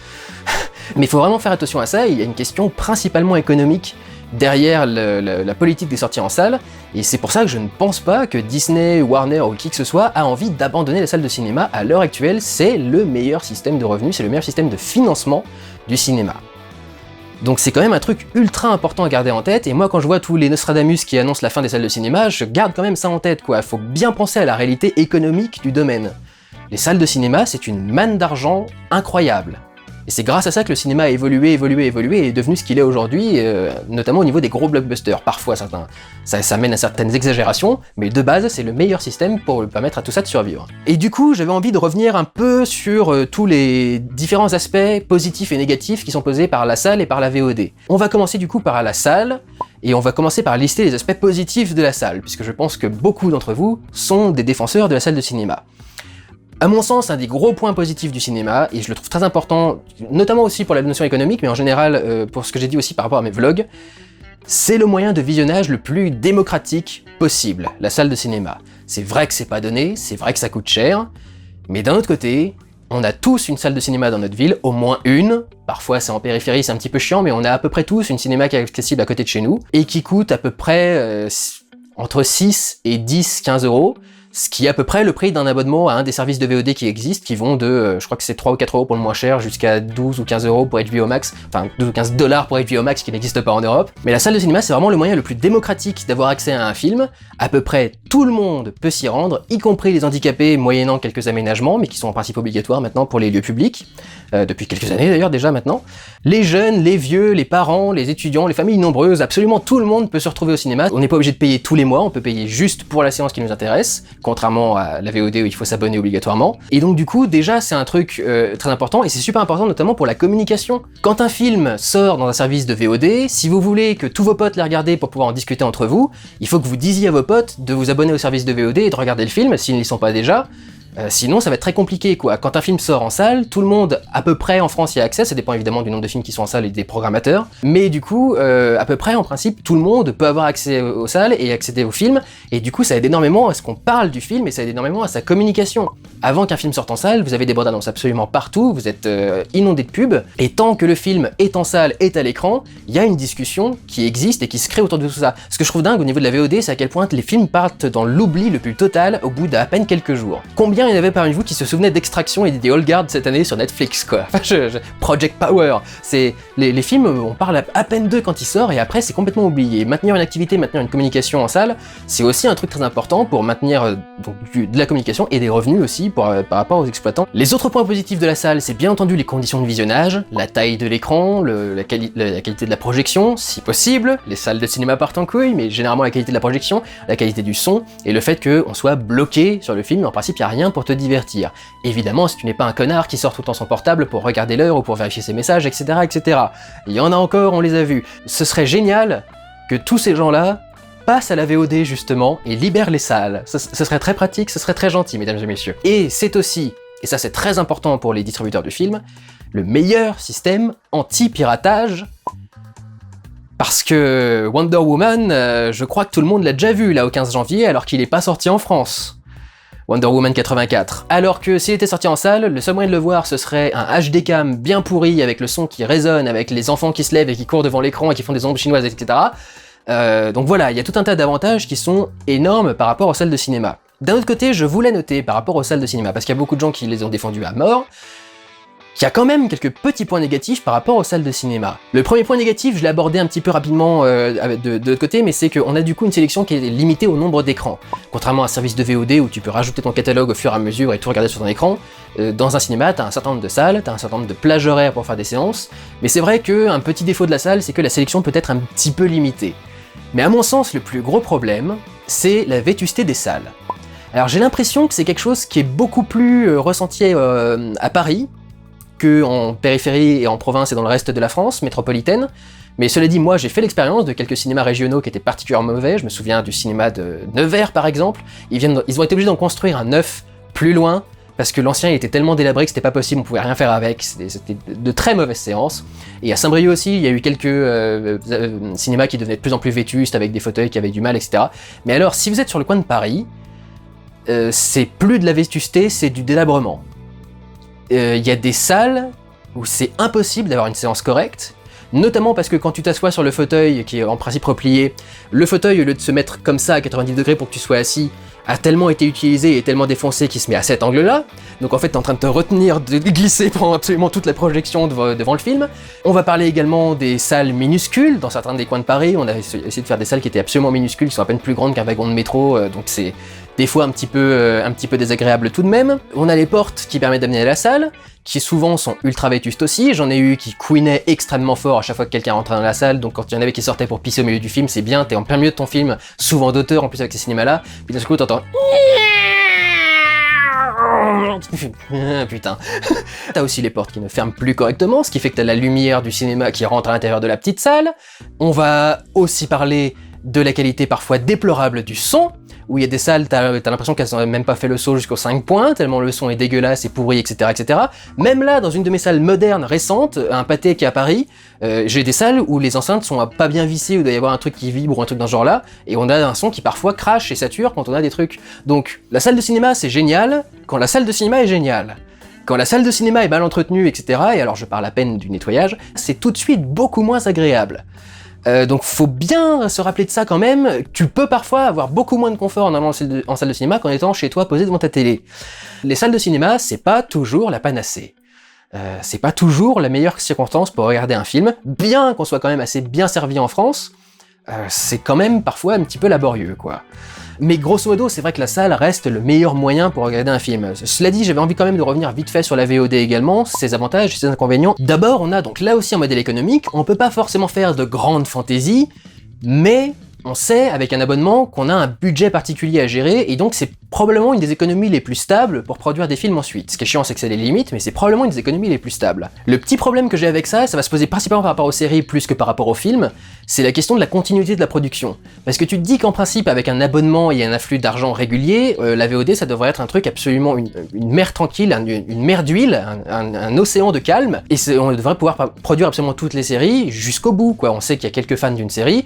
Speaker 1: Mais il faut vraiment faire attention à ça, il y a une question principalement économique derrière la politique des sorties en salle, et c'est pour ça que je ne pense pas que Disney, Warner ou qui que ce soit a envie d'abandonner la salle de cinéma. À l'heure actuelle, c'est le meilleur système de revenus, c'est le meilleur système de financement du cinéma. Donc c'est quand même un truc ultra important à garder en tête, et moi quand je vois tous les Nostradamus qui annoncent la fin des salles de cinéma, je garde quand même ça en tête quoi, faut bien penser à la réalité économique du domaine. Les salles de cinéma, c'est une manne d'argent incroyable. Et c'est grâce à ça que le cinéma a évolué et est devenu ce qu'il est aujourd'hui, notamment au niveau des gros blockbusters. Parfois, ça mène à certaines exagérations, mais de base, c'est le meilleur système pour permettre à tout ça de survivre. Et du coup, j'avais envie de revenir un peu sur tous les différents aspects positifs et négatifs qui sont posés par la salle et par la VOD. On va commencer du coup par la salle, et on va commencer par lister les aspects positifs de la salle, puisque je pense que beaucoup d'entre vous sont des défenseurs de la salle de cinéma. À mon sens, un des gros points positifs du cinéma, et je le trouve très important, notamment aussi pour la notion économique, mais en général pour ce que j'ai dit aussi par rapport à mes vlogs, c'est le moyen de visionnage le plus démocratique possible, la salle de cinéma. C'est vrai que c'est pas donné, c'est vrai que ça coûte cher, mais d'un autre côté, on a tous une salle de cinéma dans notre ville, au moins une, parfois c'est en périphérie, c'est un petit peu chiant, mais on a à peu près tous une cinéma qui est accessible à côté de chez nous, et qui coûte à peu près entre 6 et 10, 15 euros, ce qui est à peu près le prix d'un abonnement à un des services de VOD qui existent, qui vont de, je crois que c'est 3 ou 4 euros pour le moins cher, jusqu'à 12 ou 15 euros pour HBO Max, enfin 12 ou 15 $ pour HBO Max qui n'existe pas en Europe. Mais la salle de cinéma, c'est vraiment le moyen le plus démocratique d'avoir accès à un film. À peu près tout le monde peut s'y rendre, y compris les handicapés moyennant quelques aménagements, mais qui sont en principe obligatoires maintenant pour les lieux publics, depuis quelques années d'ailleurs déjà maintenant. Les jeunes, les vieux, les parents, les étudiants, les familles nombreuses, absolument tout le monde peut se retrouver au cinéma. On n'est pas obligé de payer tous les mois, on peut payer juste pour la séance qui nous intéresse, contrairement à la VOD où il faut s'abonner obligatoirement. Et donc du coup, déjà c'est un truc très important, et c'est super important notamment pour la communication. Quand un film sort dans un service de VOD, si vous voulez que tous vos potes les regardent pour pouvoir en discuter entre vous, il faut que vous disiez à vos potes de vous abonner au service de VOD et de regarder le film s'ils n'y sont pas déjà. Sinon ça va être très compliqué quoi. Quand un film sort en salle, tout le monde à peu près en France y a accès, ça dépend évidemment du nombre de films qui sont en salle et des programmateurs, mais du coup à peu près en principe tout le monde peut avoir accès aux salles et accéder aux films, et du coup ça aide énormément à ce qu'on parle du film et ça aide énormément à sa communication. Avant qu'un film sorte en salle, vous avez des bandes annonces absolument partout, vous êtes inondé de pubs, et tant que le film est en salle, est à l'écran, il y a une discussion qui existe et qui se crée autour de tout ça. Ce que je trouve dingue au niveau de la VOD, c'est à quel point les films partent dans l'oubli le plus total au bout d'à peine quelques jours. Combien il y en avait parmi vous qui se souvenaient d'Extraction et des Old Guard cette année sur Netflix quoi. Enfin, Project Power, c'est les films, on parle à peine d'eux quand ils sortent et après c'est complètement oublié. Maintenir une activité, maintenir une communication en salle, c'est aussi un truc très important pour maintenir donc, de la communication et des revenus aussi par rapport aux exploitants. Les autres points positifs de la salle, c'est bien entendu les conditions de visionnage, la taille de l'écran, la qualité de la projection, si possible. Les salles de cinéma partent en couille, mais généralement la qualité de la projection, la qualité du son et le fait qu'on soit bloqué sur le film, en principe il n'y a rien pour te divertir. Évidemment, si tu n'es pas un connard qui sort tout le temps son portable pour regarder l'heure ou pour vérifier ses messages, etc., etc. Il y en a encore, on les a vus. Ce serait génial que tous ces gens-là passent à la VOD justement et libèrent les salles. Ce serait très pratique, ce serait très gentil, mesdames et messieurs. Et c'est aussi, et ça c'est très important pour les distributeurs de films, le meilleur système anti-piratage. Parce que Wonder Woman, je crois que tout le monde l'a déjà vu là au 15 janvier alors qu'il n'est pas sorti en France. Wonder Woman 84. Alors que s'il était sorti en salle, le seul moyen de le voir ce serait un HD cam bien pourri avec le son qui résonne, avec les enfants qui se lèvent et qui courent devant l'écran et qui font des ombres chinoises, etc. Donc voilà, il y a tout un tas d'avantages qui sont énormes par rapport aux salles de cinéma. D'un autre côté, je voulais noter par rapport aux salles de cinéma, parce qu'il y a beaucoup de gens qui les ont défendues à mort, qu'il y a quand même quelques petits points négatifs par rapport aux salles de cinéma. Le premier point négatif, je l'ai abordé un petit peu rapidement de l'autre côté, mais c'est qu'on a du coup une sélection qui est limitée au nombre d'écrans. Contrairement à un service de VOD où tu peux rajouter ton catalogue au fur et à mesure et tout regarder sur ton écran, dans un cinéma, t'as un certain nombre de salles, t'as un certain nombre de plages horaires pour faire des séances, mais c'est vrai qu'un petit défaut de la salle, c'est que la sélection peut être un petit peu limitée. Mais à mon sens, le plus gros problème, c'est la vétusté des salles. Alors j'ai l'impression que c'est quelque chose qui est beaucoup plus ressenti à Paris, en périphérie et en province et dans le reste de la France métropolitaine. Mais cela dit, moi j'ai fait l'expérience de quelques cinémas régionaux qui étaient particulièrement mauvais. Je me souviens du cinéma de Nevers par exemple. Ils ont été obligés d'en construire un neuf plus loin parce que l'ancien il était tellement délabré que c'était pas possible, on pouvait rien faire avec. C'était de très mauvaises séances. Et à Saint-Brieuc aussi, il y a eu quelques cinémas qui devenaient de plus en plus vétustes avec des fauteuils qui avaient du mal, etc. Mais alors, si vous êtes sur le coin de Paris, c'est plus de la vétusté, c'est du délabrement. Y a des salles où c'est impossible d'avoir une séance correcte, notamment parce que quand tu t'assois sur le fauteuil, qui est en principe replié, le fauteuil, au lieu de se mettre comme ça à 90 degrés pour que tu sois assis, a tellement été utilisé et tellement défoncé qu'il se met à cet angle-là, donc en fait t'es en train de te retenir, de glisser pendant absolument toute la projection devant le film. On va parler également des salles minuscules, dans certains des coins de Paris, on a essayé de faire des salles qui étaient absolument minuscules, qui sont à peine plus grandes qu'un wagon de métro, donc c'est des fois un petit peu désagréable tout de même. On a les portes qui permettent d'amener à la salle, qui souvent sont ultra vétustes aussi. J'en ai eu qui couinaient extrêmement fort à chaque fois que quelqu'un rentrait dans la salle, donc quand il y en avait qui sortaient pour pisser au milieu du film, c'est bien, t'es en plein milieu de ton film, souvent d'auteur en plus avec ces cinémas-là, puis d'un coup t'entends... Putain. T'as aussi les portes qui ne ferment plus correctement, ce qui fait que t'as la lumière du cinéma qui rentre à l'intérieur de la petite salle. On va aussi parler de la qualité parfois déplorable du son, où il y a des salles, t'as l'impression qu'elles n'ont même pas fait le saut jusqu'aux 5 points, tellement le son est dégueulasse et pourri, etc., etc. Même là, dans une de mes salles modernes, récentes, un Pathé qui est à Paris, j'ai des salles où les enceintes sont pas bien vissées, où il doit y avoir un truc qui vibre ou un truc dans ce genre-là, et on a un son qui parfois crache et sature quand on a des trucs. Donc, la salle de cinéma, c'est génial, quand la salle de cinéma est géniale. Quand la salle de cinéma est mal entretenue, etc., et alors je parle à peine du nettoyage, c'est tout de suite beaucoup moins agréable. Donc faut bien se rappeler de ça quand même, tu peux parfois avoir beaucoup moins de confort en allant en salle de cinéma qu'en étant chez toi posé devant ta télé. Les salles de cinéma, c'est pas toujours la panacée. C'est pas toujours la meilleure circonstance pour regarder un film, bien qu'on soit quand même assez bien servi en France, c'est quand même parfois un petit peu laborieux, quoi. Mais grosso modo, c'est vrai que la salle reste le meilleur moyen pour regarder un film. Cela dit, j'avais envie quand même de revenir vite fait sur la VOD également, ses avantages et ses inconvénients. D'abord, on a donc là aussi un modèle économique, on peut pas forcément faire de grandes fantaisies, mais on sait avec un abonnement qu'on a un budget particulier à gérer, et donc c'est probablement une des économies les plus stables pour produire des films ensuite. Ce qui est chiant, c'est que c'est les limites, mais c'est probablement une des économies les plus stables. Le petit problème que j'ai avec ça, ça va se poser principalement par rapport aux séries plus que par rapport aux films, c'est la question de la continuité de la production. Parce que tu te dis qu'en principe, avec un abonnement et un afflux d'argent régulier, la VOD, ça devrait être un truc absolument une mer tranquille, une mer d'huile, un océan de calme, et on devrait pouvoir produire absolument toutes les séries jusqu'au bout, quoi. On sait qu'il y a quelques fans d'une série,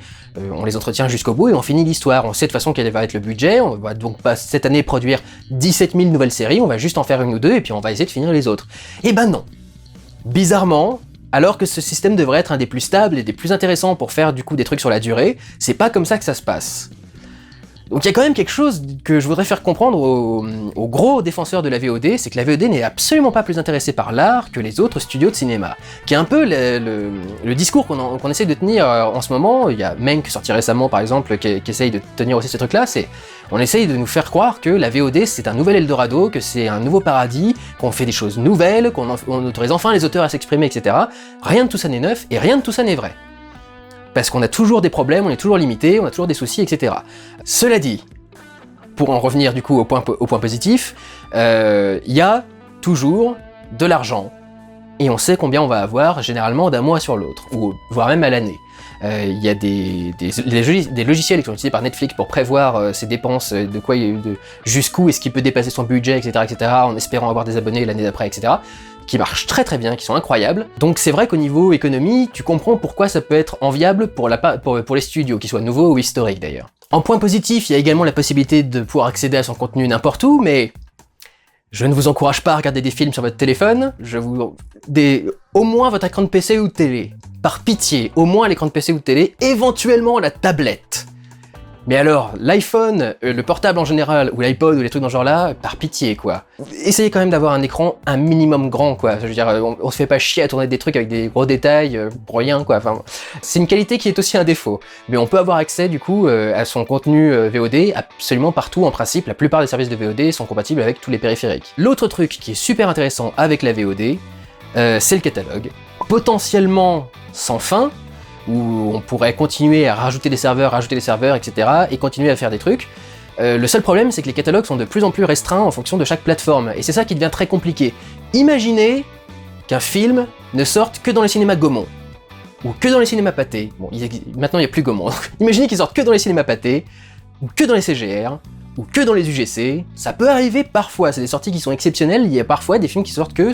Speaker 1: on les entretient jusqu'au bout et on finit l'histoire. On sait de toute façon quel va être le budget, on va donc pas cette année produire 17 000 nouvelles séries, on va juste en faire une ou deux et puis on va essayer de finir les autres. Et ben non. Bizarrement, alors que ce système devrait être un des plus stables et des plus intéressants pour faire du coup des trucs sur la durée, c'est pas comme ça que ça se passe. Donc il y a quand même quelque chose que je voudrais faire comprendre aux gros défenseurs de la VOD, c'est que la VOD n'est absolument pas plus intéressée par l'art que les autres studios de cinéma. Qui est un peu le discours qu'on essaie de tenir en ce moment. Il y a Mank sorti récemment par exemple qui essaye de tenir aussi ces trucs-là, c'est on essaye de nous faire croire que la VOD c'est un nouvel Eldorado, que c'est un nouveau paradis, qu'on fait des choses nouvelles, qu'on autorise enfin les auteurs à s'exprimer, etc. Rien de tout ça n'est neuf et rien de tout ça n'est vrai. Parce qu'on a toujours des problèmes, on est toujours limité, on a toujours des soucis, etc. Cela dit, pour en revenir du coup au point positif, il y a toujours de l'argent, et on sait combien on va avoir généralement d'un mois sur l'autre, ou voire même à l'année. Il y a des logiciels qui sont utilisés par Netflix pour prévoir ses dépenses, jusqu'où est-ce qu'il peut dépasser son budget, etc., etc., en espérant avoir des abonnés l'année d'après, etc., qui marchent très très bien, qui sont incroyables. Donc c'est vrai qu'au niveau économie, tu comprends pourquoi ça peut être enviable pour les studios, qu'ils soient nouveaux ou historiques d'ailleurs. En point positif, il y a également la possibilité de pouvoir accéder à son contenu n'importe où, mais je ne vous encourage pas à regarder des films sur votre téléphone, au moins votre écran de PC ou de télé. Par pitié, au moins l'écran de PC ou de télé, éventuellement la tablette. Mais alors, l'iPhone, le portable en général, ou l'iPod, ou les trucs dans ce genre-là, par pitié, quoi. Essayez quand même d'avoir un écran un minimum grand, quoi. Je veux dire, on se fait pas chier à tourner des trucs avec des gros détails pour rien, quoi. Enfin, c'est une qualité qui est aussi un défaut. Mais on peut avoir accès, du coup, à son contenu VOD absolument partout, en principe. La plupart des services de VOD sont compatibles avec tous les périphériques. L'autre truc qui est super intéressant avec la VOD, c'est le catalogue. Potentiellement sans fin, où on pourrait continuer à rajouter des serveurs, etc., et continuer à faire des trucs. Le seul problème, c'est que les catalogues sont de plus en plus restreints en fonction de chaque plateforme, et c'est ça qui devient très compliqué. Imaginez qu'un film ne sorte que dans les cinémas Gaumont, ou que dans les cinémas Pathé. Bon, maintenant il n'y a plus Gaumont. Imaginez qu'ils sortent que dans les cinémas Pathé, ou que dans les CGR, ou que dans les UGC. Ça peut arriver parfois, c'est des sorties qui sont exceptionnelles, il y a parfois des films qui sortent que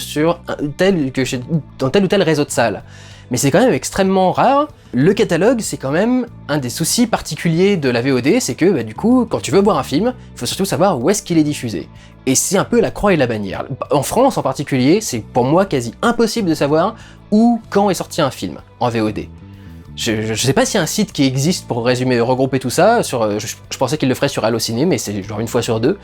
Speaker 1: dans tel ou tel réseau de salles. Mais c'est quand même extrêmement rare. Le catalogue, c'est quand même un des soucis particuliers de la VOD, c'est que du coup, quand tu veux voir un film, il faut surtout savoir où est-ce qu'il est diffusé. Et c'est un peu la croix et la bannière. En France en particulier, c'est pour moi quasi impossible de savoir où, quand est sorti un film en VOD. Je sais pas s'il y a un site qui existe pour regrouper tout ça, je pensais qu'il le ferait sur Allociné, mais c'est genre une fois sur deux.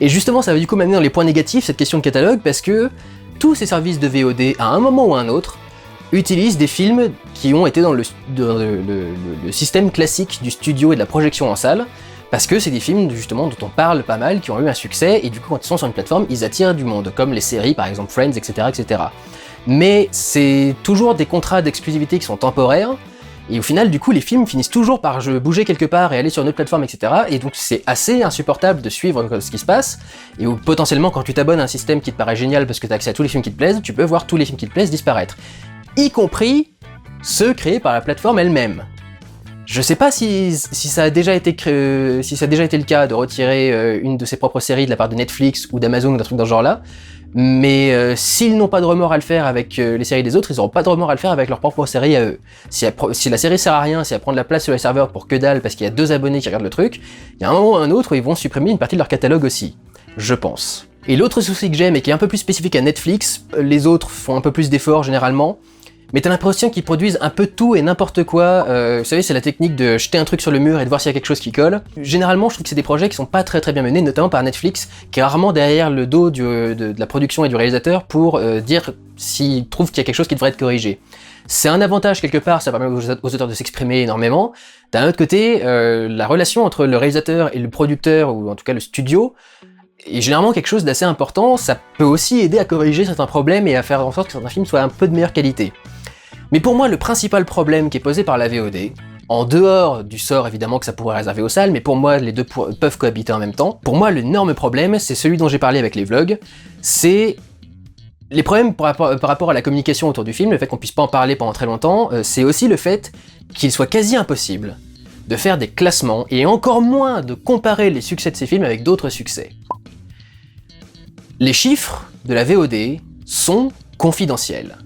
Speaker 1: Et justement, ça va du coup m'amener dans les points négatifs, cette question de catalogue, parce que tous ces services de VOD, à un moment ou à un autre, utilisent des films qui ont été dans le système classique du studio et de la projection en salle, parce que c'est des films justement dont on parle pas mal, qui ont eu un succès, et du coup quand ils sont sur une plateforme, ils attirent du monde, comme les séries par exemple Friends, etc. etc. Mais c'est toujours des contrats d'exclusivité qui sont temporaires, et au final du coup les films finissent toujours par bouger quelque part et aller sur une autre plateforme, etc. Et donc c'est assez insupportable de suivre ce qui se passe, et où potentiellement quand tu t'abonnes à un système qui te paraît génial parce que tu as accès à tous les films qui te plaisent, tu peux voir tous les films qui te plaisent disparaître. Y compris ceux créés par la plateforme elle-même. Je sais pas si ça a déjà été le cas de retirer une de ses propres séries de la part de Netflix ou d'Amazon ou d'un truc dans ce genre-là, mais s'ils n'ont pas de remords à le faire avec les séries des autres, ils n'auront pas de remords à le faire avec leur propre série à eux. Si la série sert à rien, si elle prend de la place sur les serveurs pour que dalle parce qu'il y a 2 abonnés qui regardent le truc, il y a un moment ou un autre où ils vont supprimer une partie de leur catalogue aussi. Je pense. Et l'autre souci que j'aime et qui est un peu plus spécifique à Netflix, les autres font un peu plus d'efforts généralement, mais t'as l'impression qu'ils produisent un peu tout et n'importe quoi. Vous savez, c'est la technique de jeter un truc sur le mur et de voir s'il y a quelque chose qui colle. Généralement, je trouve que c'est des projets qui sont pas très bien menés, notamment par Netflix, qui est rarement derrière le dos de la production et du réalisateur pour dire s'ils trouvent qu'il y a quelque chose qui devrait être corrigé. C'est un avantage quelque part, ça permet aux auteurs de s'exprimer énormément. D'un autre côté, la relation entre le réalisateur et le producteur, ou en tout cas le studio, est généralement quelque chose d'assez important. Ça peut aussi aider à corriger certains problèmes et à faire en sorte que certains films soient un peu de meilleure qualité. Mais pour moi, le principal problème qui est posé par la VOD, en dehors du sort évidemment que ça pourrait réserver aux salles, mais pour moi les deux peuvent cohabiter en même temps, pour moi l'énorme problème, c'est celui dont j'ai parlé avec les vlogs, c'est les problèmes par rapport à la communication autour du film, le fait qu'on puisse pas en parler pendant très longtemps, c'est aussi le fait qu'il soit quasi impossible de faire des classements, et encore moins de comparer les succès de ces films avec d'autres succès. Les chiffres de la VOD sont confidentiels.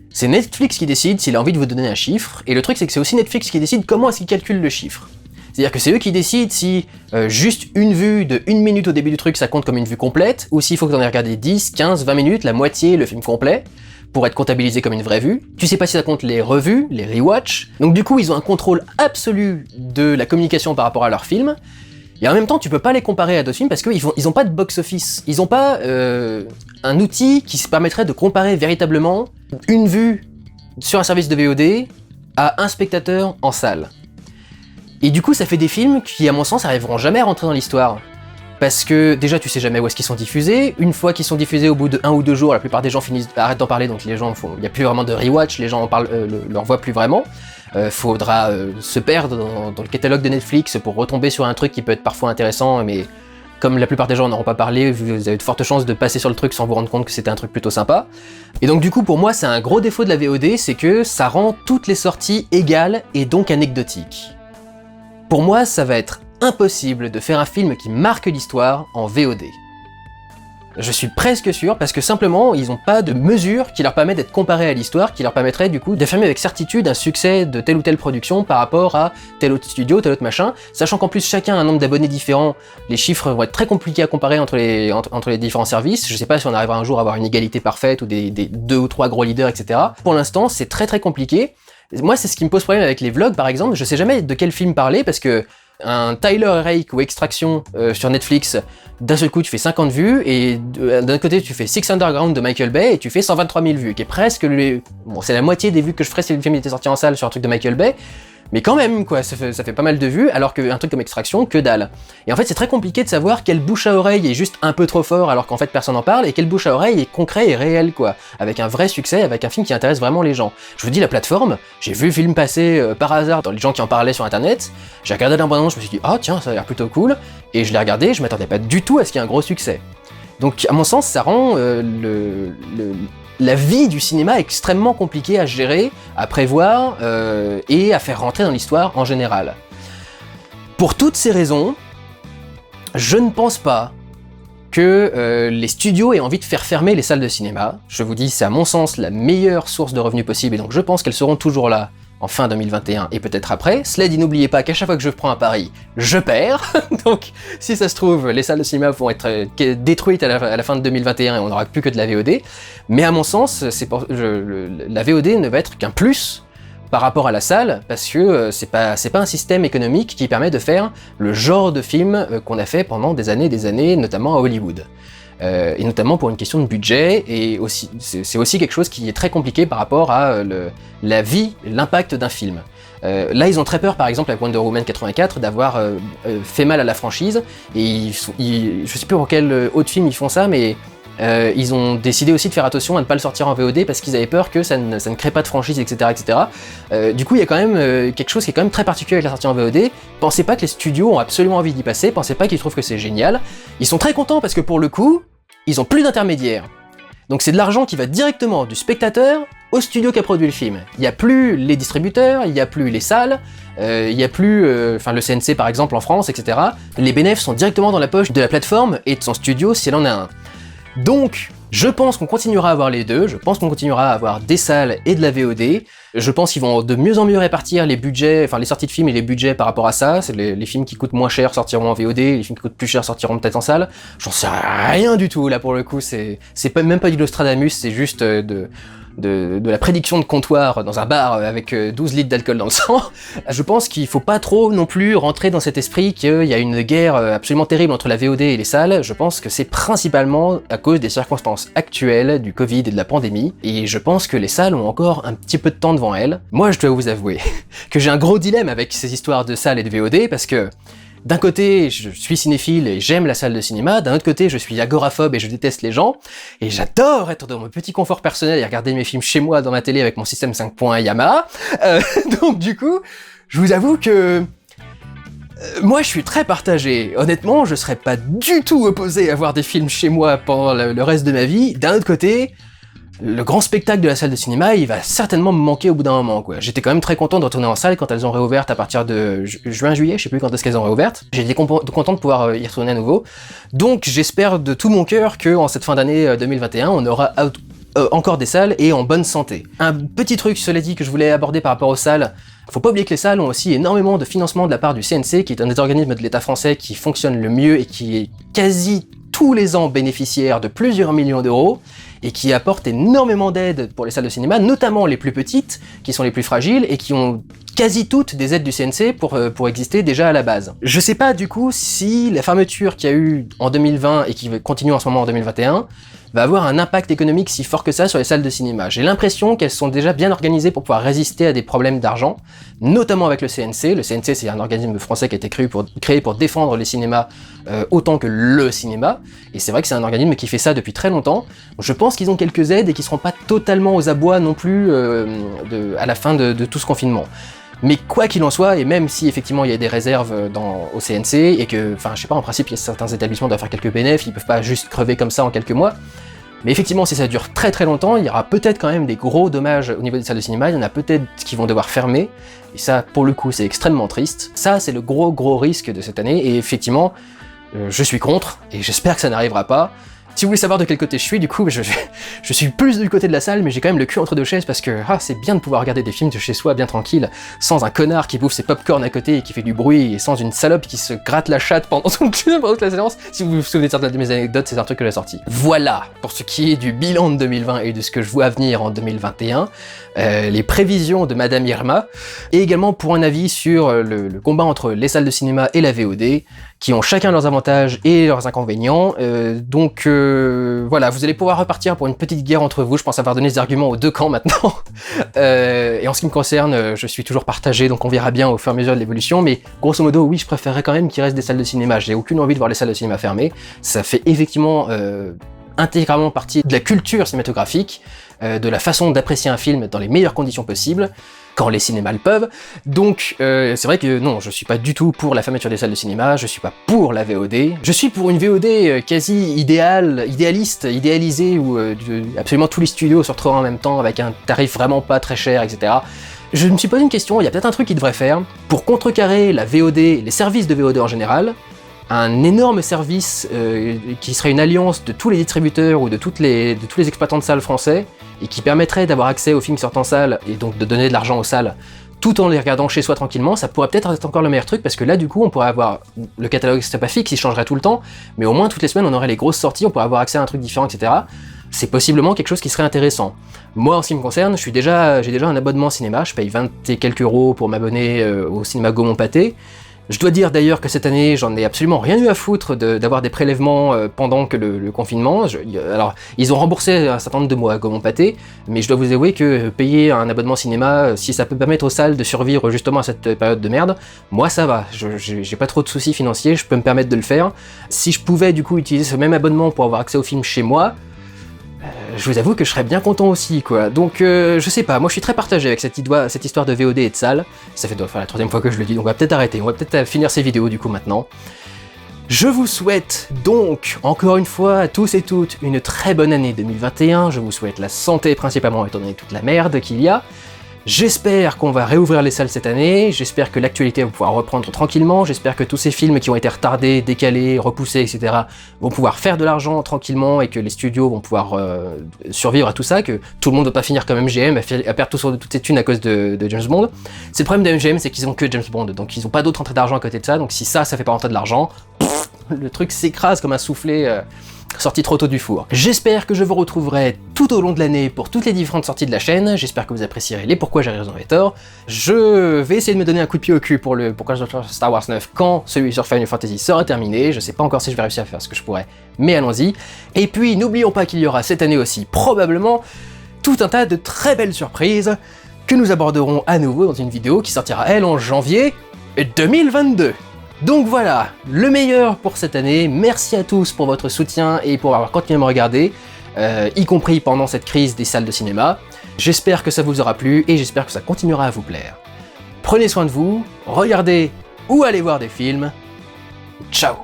Speaker 1: C'est Netflix qui décide s'il a envie de vous donner un chiffre, et le truc c'est que c'est aussi Netflix qui décide comment est-ce qu'il calcule le chiffre. C'est-à-dire que c'est eux qui décident si juste une vue de 1 minute au début du truc ça compte comme une vue complète, ou s'il faut que t'en aies regardé 10, 15, 20 minutes, la moitié, le film complet, pour être comptabilisé comme une vraie vue. Tu sais pas si ça compte les revues, les rewatch, donc du coup ils ont un contrôle absolu de la communication par rapport à leur film, et en même temps tu peux pas les comparer à d'autres films parce qu'ils ont pas de box-office, ils ont pas un outil qui se permettrait de comparer véritablement une vue sur un service de VOD à un spectateur en salle. Et du coup ça fait des films qui à mon sens arriveront jamais à rentrer dans l'histoire. Parce que déjà tu sais jamais où est-ce qu'ils sont diffusés, une fois qu'ils sont diffusés au bout de 1 ou 2 jours, la plupart des gens arrêtent d'en parler, donc les gens il n'y a plus vraiment de rewatch, les gens en parlent, leur voient plus vraiment. Faudra se perdre dans le catalogue de Netflix pour retomber sur un truc qui peut être parfois intéressant, mais comme la plupart des gens n'en auront pas parlé, vous avez de fortes chances de passer sur le truc sans vous rendre compte que c'était un truc plutôt sympa. Et donc du coup pour moi c'est un gros défaut de la VOD, c'est que ça rend toutes les sorties égales et donc anecdotiques. Pour moi ça va être impossible de faire un film qui marque l'histoire en VOD. Je suis presque sûr, parce que simplement, ils n'ont pas de mesure qui leur permet d'être comparés à l'histoire, qui leur permettrait du coup d'affirmer avec certitude un succès de telle ou telle production par rapport à tel autre studio, tel autre machin, sachant qu'en plus chacun a un nombre d'abonnés différents, les chiffres vont être très compliqués à comparer entre les différents services, je sais pas si on arrivera un jour à avoir une égalité parfaite ou des 2 ou 3 gros leaders, etc. Pour l'instant, c'est très compliqué. Moi, c'est ce qui me pose problème avec les vlogs, par exemple, je sais jamais de quel film parler, parce que Un Tyler Rake ou Extraction sur Netflix, d'un seul coup tu fais 50 vues, et d'un autre côté tu fais Six Underground de Michael Bay et tu fais 123 000 vues, qui est presque bon, c'est la moitié des vues que je ferais si le film était sorti en salle sur un truc de Michael Bay. Mais quand même, quoi, ça fait pas mal de vues, alors qu'un truc comme Extraction, que dalle. Et en fait, c'est très compliqué de savoir quel bouche à oreille est juste un peu trop fort, alors qu'en fait personne n'en parle, et quel bouche à oreille est concret et réel, quoi. Avec un vrai succès, avec un film qui intéresse vraiment les gens. Je vous dis, la plateforme, j'ai vu le film passer par hasard dans les gens qui en parlaient sur internet, j'ai regardé la bande-annonce, je me suis dit, ah tiens, ça a l'air plutôt cool, et je l'ai regardé, je m'attendais pas du tout à ce qu'il y ait un gros succès. Donc, à mon sens, ça rend la vie du cinéma extrêmement compliquée à gérer, à prévoir et à faire rentrer dans l'histoire en général. Pour toutes ces raisons, je ne pense pas que les studios aient envie de faire fermer les salles de cinéma. Je vous dis, c'est à mon sens la meilleure source de revenus possible, et donc je pense qu'elles seront toujours là en fin 2021 et peut-être après. Cela dit, n'oubliez pas qu'à chaque fois que je prends un pari, je perds. Donc si ça se trouve, les salles de cinéma vont être détruites à la fin de 2021 et on n'aura plus que de la VOD. Mais à mon sens, la VOD ne va être qu'un plus par rapport à la salle, parce que c'est pas un système économique qui permet de faire le genre de film qu'on a fait pendant des années, notamment à Hollywood. Et notamment pour une question de budget, et aussi c'est aussi quelque chose qui est très compliqué par rapport à la vie, l'impact d'un film. Là, ils ont très peur, par exemple, avec Wonder Woman 84, d'avoir fait mal à la franchise, et je sais plus pour quel autre film ils font ça, mais ils ont décidé aussi de faire attention à ne pas le sortir en VOD parce qu'ils avaient peur que ça ne crée pas de franchise, etc. etc. Du coup, il y a quand même quelque chose qui est quand même très particulier avec la sortie en VOD. Pensez pas que les studios ont absolument envie d'y passer, pensez pas qu'ils trouvent que c'est génial. Ils sont très contents parce que pour le coup, ils ont plus d'intermédiaires. Donc c'est de l'argent qui va directement du spectateur au studio qui a produit le film. Il n'y a plus les distributeurs, il n'y a plus les salles, il n'y a plus le CNC par exemple en France, etc. Les bénéfices sont directement dans la poche de la plateforme et de son studio si elle en a un. Donc, je pense qu'on continuera à avoir les deux, je pense qu'on continuera à avoir des salles et de la VOD, je pense qu'ils vont de mieux en mieux répartir les budgets, enfin les sorties de films et les budgets par rapport à ça, c'est les films qui coûtent moins cher sortiront en VOD, les films qui coûtent plus cher sortiront peut-être en salle, j'en sais rien du tout là pour le coup, c'est même pas du Nostradamus, c'est juste de la prédiction de comptoir dans un bar avec 12 litres d'alcool dans le sang. Je pense qu'il faut pas trop non plus rentrer dans cet esprit qu'il y a une guerre absolument terrible entre la VOD et les salles. Je pense que c'est principalement à cause des circonstances actuelles du Covid et de la pandémie, et je pense que les salles ont encore un petit peu de temps devant elles. Moi, je dois vous avouer que j'ai un gros dilemme avec ces histoires de salles et de VOD, parce que d'un côté, je suis cinéphile et j'aime la salle de cinéma, d'un autre côté, je suis agoraphobe et je déteste les gens, et j'adore être dans mon petit confort personnel et regarder mes films chez moi dans ma télé avec mon système 5.1 Yamaha. Donc du coup, je vous avoue que moi je suis très partagé. Honnêtement, je serais pas du tout opposé à voir des films chez moi pendant le reste de ma vie. D'un autre côté, le grand spectacle de la salle de cinéma, il va certainement me manquer au bout d'un moment, quoi. J'étais quand même très content de retourner en salle quand elles ont réouvert à partir de juin-juillet, je sais plus quand est-ce qu'elles ont réouvertes. J'étais content de pouvoir y retourner à nouveau. Donc j'espère de tout mon cœur que en cette fin d'année 2021, on aura encore des salles et en bonne santé. Un petit truc, cela dit, que je voulais aborder par rapport aux salles. Faut pas oublier que les salles ont aussi énormément de financement de la part du CNC, qui est un des organismes de l'État français qui fonctionne le mieux et qui est quasi tous les ans bénéficiaire de plusieurs millions d'euros, et qui apporte énormément d'aide pour les salles de cinéma, notamment les plus petites, qui sont les plus fragiles, et qui ont quasi toutes des aides du CNC pour exister déjà à la base. Je sais pas du coup si la fermeture qu'il y a eu en 2020 et qui continue en ce moment en 2021 va avoir un impact économique si fort que ça sur les salles de cinéma. J'ai l'impression qu'elles sont déjà bien organisées pour pouvoir résister à des problèmes d'argent, notamment avec le CNC. Le CNC, c'est un organisme français qui a été créé pour défendre les cinémas autant que le cinéma, et c'est vrai que c'est un organisme qui fait ça depuis très longtemps. Je pense qu'ils ont quelques aides et qu'ils seront pas totalement aux abois non plus à la fin de tout ce confinement. Mais quoi qu'il en soit, et même si effectivement il y a des réserves au CNC, et que, enfin je sais pas, en principe il y a certains établissements qui doivent faire quelques bénéfices, ils peuvent pas juste crever comme ça en quelques mois, mais effectivement si ça dure très très longtemps, il y aura peut-être quand même des gros dommages au niveau des salles de cinéma, il y en a peut-être qui vont devoir fermer, et ça pour le coup c'est extrêmement triste. Ça c'est le gros risque de cette année, et effectivement je suis contre, et j'espère que ça n'arrivera pas. Si vous voulez savoir de quel côté je suis, du coup, je suis plus du côté de la salle, mais j'ai quand même le cul entre deux chaises parce que c'est bien de pouvoir regarder des films de chez soi bien tranquille, sans un connard qui bouffe ses popcorn à côté et qui fait du bruit, et sans une salope qui se gratte la chatte pendant toute la séance. Si vous vous souvenez de certaines de mes anecdotes, c'est un truc que j'ai sorti. Voilà, pour ce qui est du bilan de 2020 et de ce que je vois à venir en 2021, les prévisions de Madame Irma, et également pour un avis sur le combat entre les salles de cinéma et la VOD, qui ont chacun leurs avantages et leurs inconvénients. Donc voilà, vous allez pouvoir repartir pour une petite guerre entre vous. Je pense avoir donné des arguments aux deux camps maintenant. Et en ce qui me concerne, je suis toujours partagé, donc on verra bien au fur et à mesure de l'évolution. Mais grosso modo, oui, je préférerais quand même qu'il reste des salles de cinéma. J'ai aucune envie de voir les salles de cinéma fermées. Ça fait effectivement intégralement partie de la culture cinématographique, de la façon d'apprécier un film dans les meilleures conditions possibles, quand les cinémas le peuvent. Donc c'est vrai que non, je suis pas du tout pour la fermeture des salles de cinéma, je suis pas pour la VOD, je suis pour une VOD quasi idéaliste, idéalisée, où absolument tous les studios se retrouvent en même temps avec un tarif vraiment pas très cher, etc. Je me suis posé une question, il y a peut-être un truc qu'ils devraient faire pour contrecarrer la VOD, les services de VOD en général, un énorme service qui serait une alliance de tous les distributeurs ou de tous les exploitants de salles français, et qui permettrait d'avoir accès aux films qui sortent en salle, et donc de donner de l'argent aux salles, tout en les regardant chez soi tranquillement. Ça pourrait peut-être être encore le meilleur truc, parce que là du coup on pourrait avoir le catalogue, c'est pas fixe, il changerait tout le temps, mais au moins toutes les semaines on aurait les grosses sorties, on pourrait avoir accès à un truc différent, etc. C'est possiblement quelque chose qui serait intéressant. Moi en ce qui me concerne, j'ai déjà un abonnement cinéma, je paye 20 et quelques euros pour m'abonner au cinéma Gaumont-Pathé. Je dois dire d'ailleurs que cette année, j'en ai absolument rien eu à foutre d'avoir des prélèvements pendant que le confinement. Alors, ils ont remboursé un certain nombre de mois à Gaumont-Pathé, mais je dois vous avouer que payer un abonnement cinéma, si ça peut permettre aux salles de survivre justement à cette période de merde, moi ça va. J'ai pas trop de soucis financiers, je peux me permettre de le faire. Si je pouvais du coup utiliser ce même abonnement pour avoir accès aux films chez moi, je vous avoue que je serais bien content aussi, quoi. Donc, je sais pas, moi je suis très partagé avec cette histoire de VOD et de salle. Ça fait la troisième fois que je le dis, donc on va peut-être arrêter, on va peut-être finir ces vidéos du coup maintenant. Je vous souhaite donc, encore une fois, à tous et toutes, une très bonne année 2021. Je vous souhaite la santé principalement, étant donné toute la merde qu'il y a. J'espère qu'on va réouvrir les salles cette année, j'espère que l'actualité va pouvoir reprendre tranquillement, j'espère que tous ces films qui ont été retardés, décalés, repoussés, etc. vont pouvoir faire de l'argent tranquillement, et que les studios vont pouvoir survivre à tout ça, que tout le monde ne va pas finir comme MGM à perdre toutes ses thunes à cause de James Bond. C'est le problème de MGM, c'est qu'ils ont que James Bond, donc ils n'ont pas d'autres entrées d'argent à côté de ça, donc si ça fait pas rentrer de l'argent, le truc s'écrase comme un soufflé sorti trop tôt du four. J'espère que je vous retrouverai tout au long de l'année pour toutes les différentes sorties de la chaîne, j'espère que vous apprécierez les pourquoi j'ai raison et tort. Je vais essayer de me donner un coup de pied au cul pour le pourquoi je dois faire Star Wars 9 quand celui sur Final Fantasy sera terminé, je sais pas encore si je vais réussir à faire ce que je pourrais, mais allons-y. Et puis n'oublions pas qu'il y aura cette année aussi probablement tout un tas de très belles surprises que nous aborderons à nouveau dans une vidéo qui sortira elle en janvier 2022. Donc voilà, le meilleur pour cette année, merci à tous pour votre soutien et pour avoir continué à me regarder, y compris pendant cette crise des salles de cinéma. J'espère que ça vous aura plu et j'espère que ça continuera à vous plaire. Prenez soin de vous, regardez ou allez voir des films, ciao!